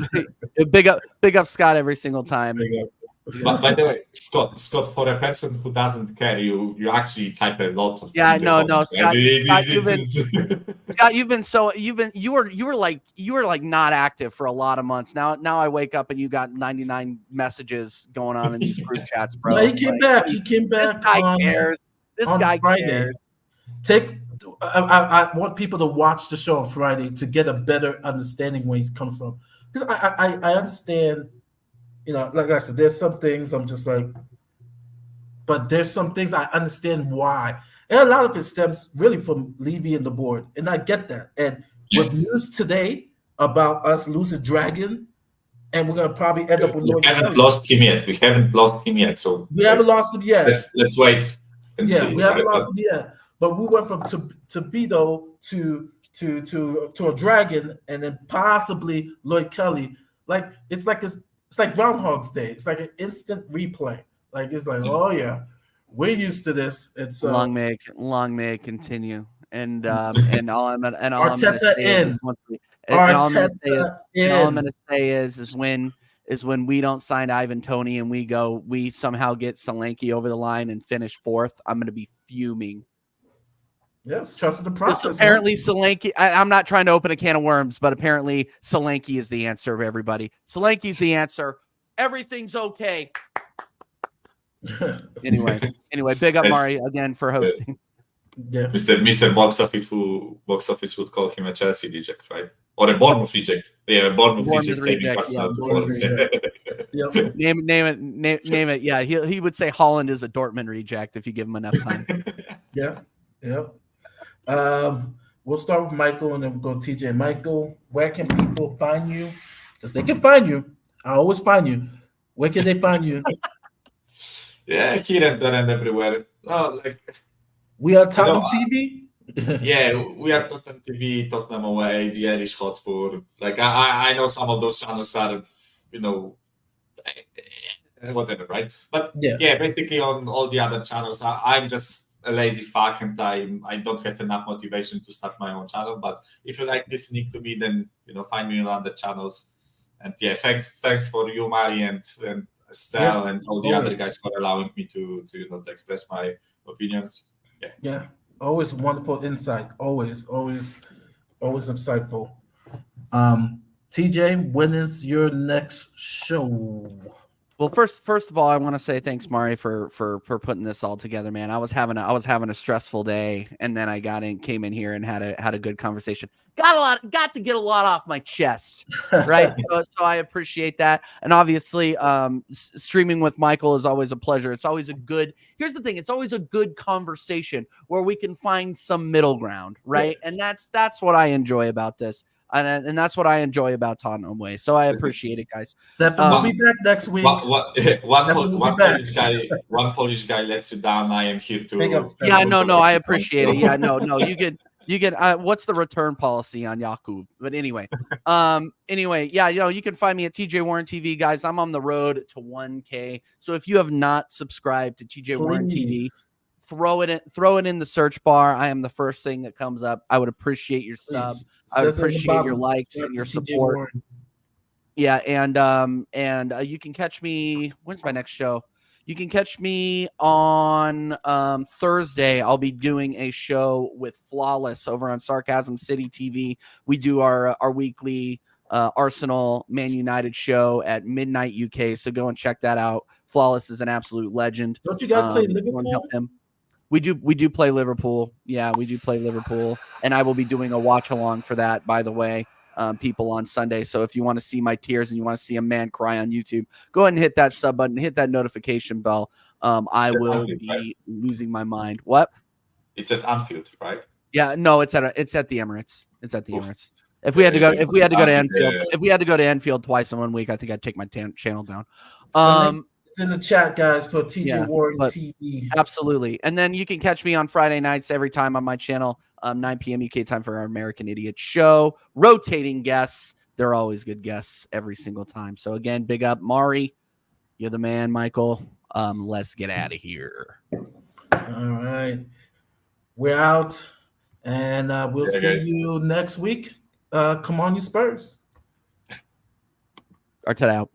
S1: big up Scott every single time.
S3: But by the way, Scott, for a person who doesn't care, you actually type a lot of
S1: Scott, you were like not active for a lot of months. Now I wake up and you got 99 messages going on in these group chats, bro.
S2: No, he came back. This
S1: guy cares. This guy
S2: Friday.
S1: cares.
S2: I want people to watch the show on Friday to get a better understanding where he's coming from. Because I understand, like I said, there's some things I'm just like, but there's some things I understand why. And a lot of it stems really from Levy and the board. And I get that. And with news today about us losing Dragon, and we're going to probably end up with
S3: We haven't lost him yet. So
S2: we haven't lost him yet.
S3: Let's wait and see.
S2: We haven't lost him yet. But we went from Torpedo to a Dragon, and then possibly Lloyd Kelly. Like it's like Groundhog's Day. It's like an instant replay. Like it's like, oh yeah, we're used to this. It's
S1: long may it continue. And all I'm gonna say is when we don't sign Ivan Toney and we somehow get Solanke over the line and finish fourth, I'm gonna be fuming.
S2: Yes, trust the process.
S1: Apparently, Solanke. I'm not trying to open a can of worms, but apparently, Solanke is the answer. Everybody, Solanke's the answer. Everything's okay. Anyway, big up Mari again for hosting.
S2: Yeah,
S3: Mr. Box Office would call him a Chelsea reject, right? Or a Bournemouth reject. Yeah, a Bournemouth reject saving Arsenal to fall.
S2: Yep.
S1: Name it. Yeah, he would say Holland is a Dortmund reject if you give him enough time.
S2: Yeah. We'll start with Michael and then we'll go TJ. Michael, where can people find you? Because they can find you. I always find you. Where can they find you?
S3: Yeah, here and there and everywhere. Oh, like
S2: we are Tottenham TV.
S3: Yeah, we are Tottenham TV, Tottenham Away, the Irish Hotspur. Like I know some of those channels are, whatever, right? But yeah, basically on all the other channels, I'm just a lazy fuck and I don't have enough motivation to start my own channel. But if you like listening to me, then find me on other channels. And yeah, thanks for you, Mari, and Estelle, and all the other guys for allowing me to to express my opinions.
S2: Yeah, always wonderful insight. Always insightful. TJ, when is your next show?
S1: Well, first of all, I want to say thanks, Mari, for putting this all together, man. I was having a stressful day, and then I came in here and had a good conversation. Got to get a lot off my chest, right? so I appreciate that, and obviously, streaming with Michael is always a pleasure. It's always here's the thing: it's always a good conversation where we can find some middle ground, right? And that's what I enjoy about this. And that's what I enjoy about Tottenham Way. So I appreciate it, guys.
S2: Stefan will be back next week.
S3: One Polish guy lets you down. I am here to.
S1: Yeah, no, I appreciate it. Yeah, no, you get. What's the return policy on Yakub? But anyway, yeah, you can find me at TJ Warren TV, guys. I'm on the road to 1K. So if you have not subscribed to TJ Warren TV, throw it in the search bar. I am the first thing that comes up. I would appreciate your sub. I would appreciate your likes and your support. Yeah, and you can catch me. When's my next show? You can catch me on Thursday. I'll be doing a show with Flawless over on Sarcasm City TV. We do our weekly Arsenal Man United show at midnight UK. So go and check that out. Flawless is an absolute legend.
S2: Don't you guys play Liverpool?
S1: We do play Liverpool. Yeah, we do play Liverpool. And I will be doing a watch along for that, by the way, people on Sunday. So if you want to see my tears and you want to see a man cry on YouTube, go ahead and hit that sub button, hit that notification bell. I will be losing my mind. What?
S3: It's at Anfield, right?
S1: Yeah, no, it's at the Emirates. It's at the Emirates. If we had to go to Anfield twice in 1 week, I think I'd take my channel down.
S2: It's in the chat, guys, for TJ Warren TV.
S1: Absolutely. And then you can catch me on Friday nights every time on my channel, 9 p.m. UK time for our American Idiot show. Rotating guests. They're always good guests every single time. So again, big up, Mari. You're the man, Michael. Let's get out of here.
S2: All right. We're out, and we'll see you next week. Come on, you Spurs.
S1: Arteta out.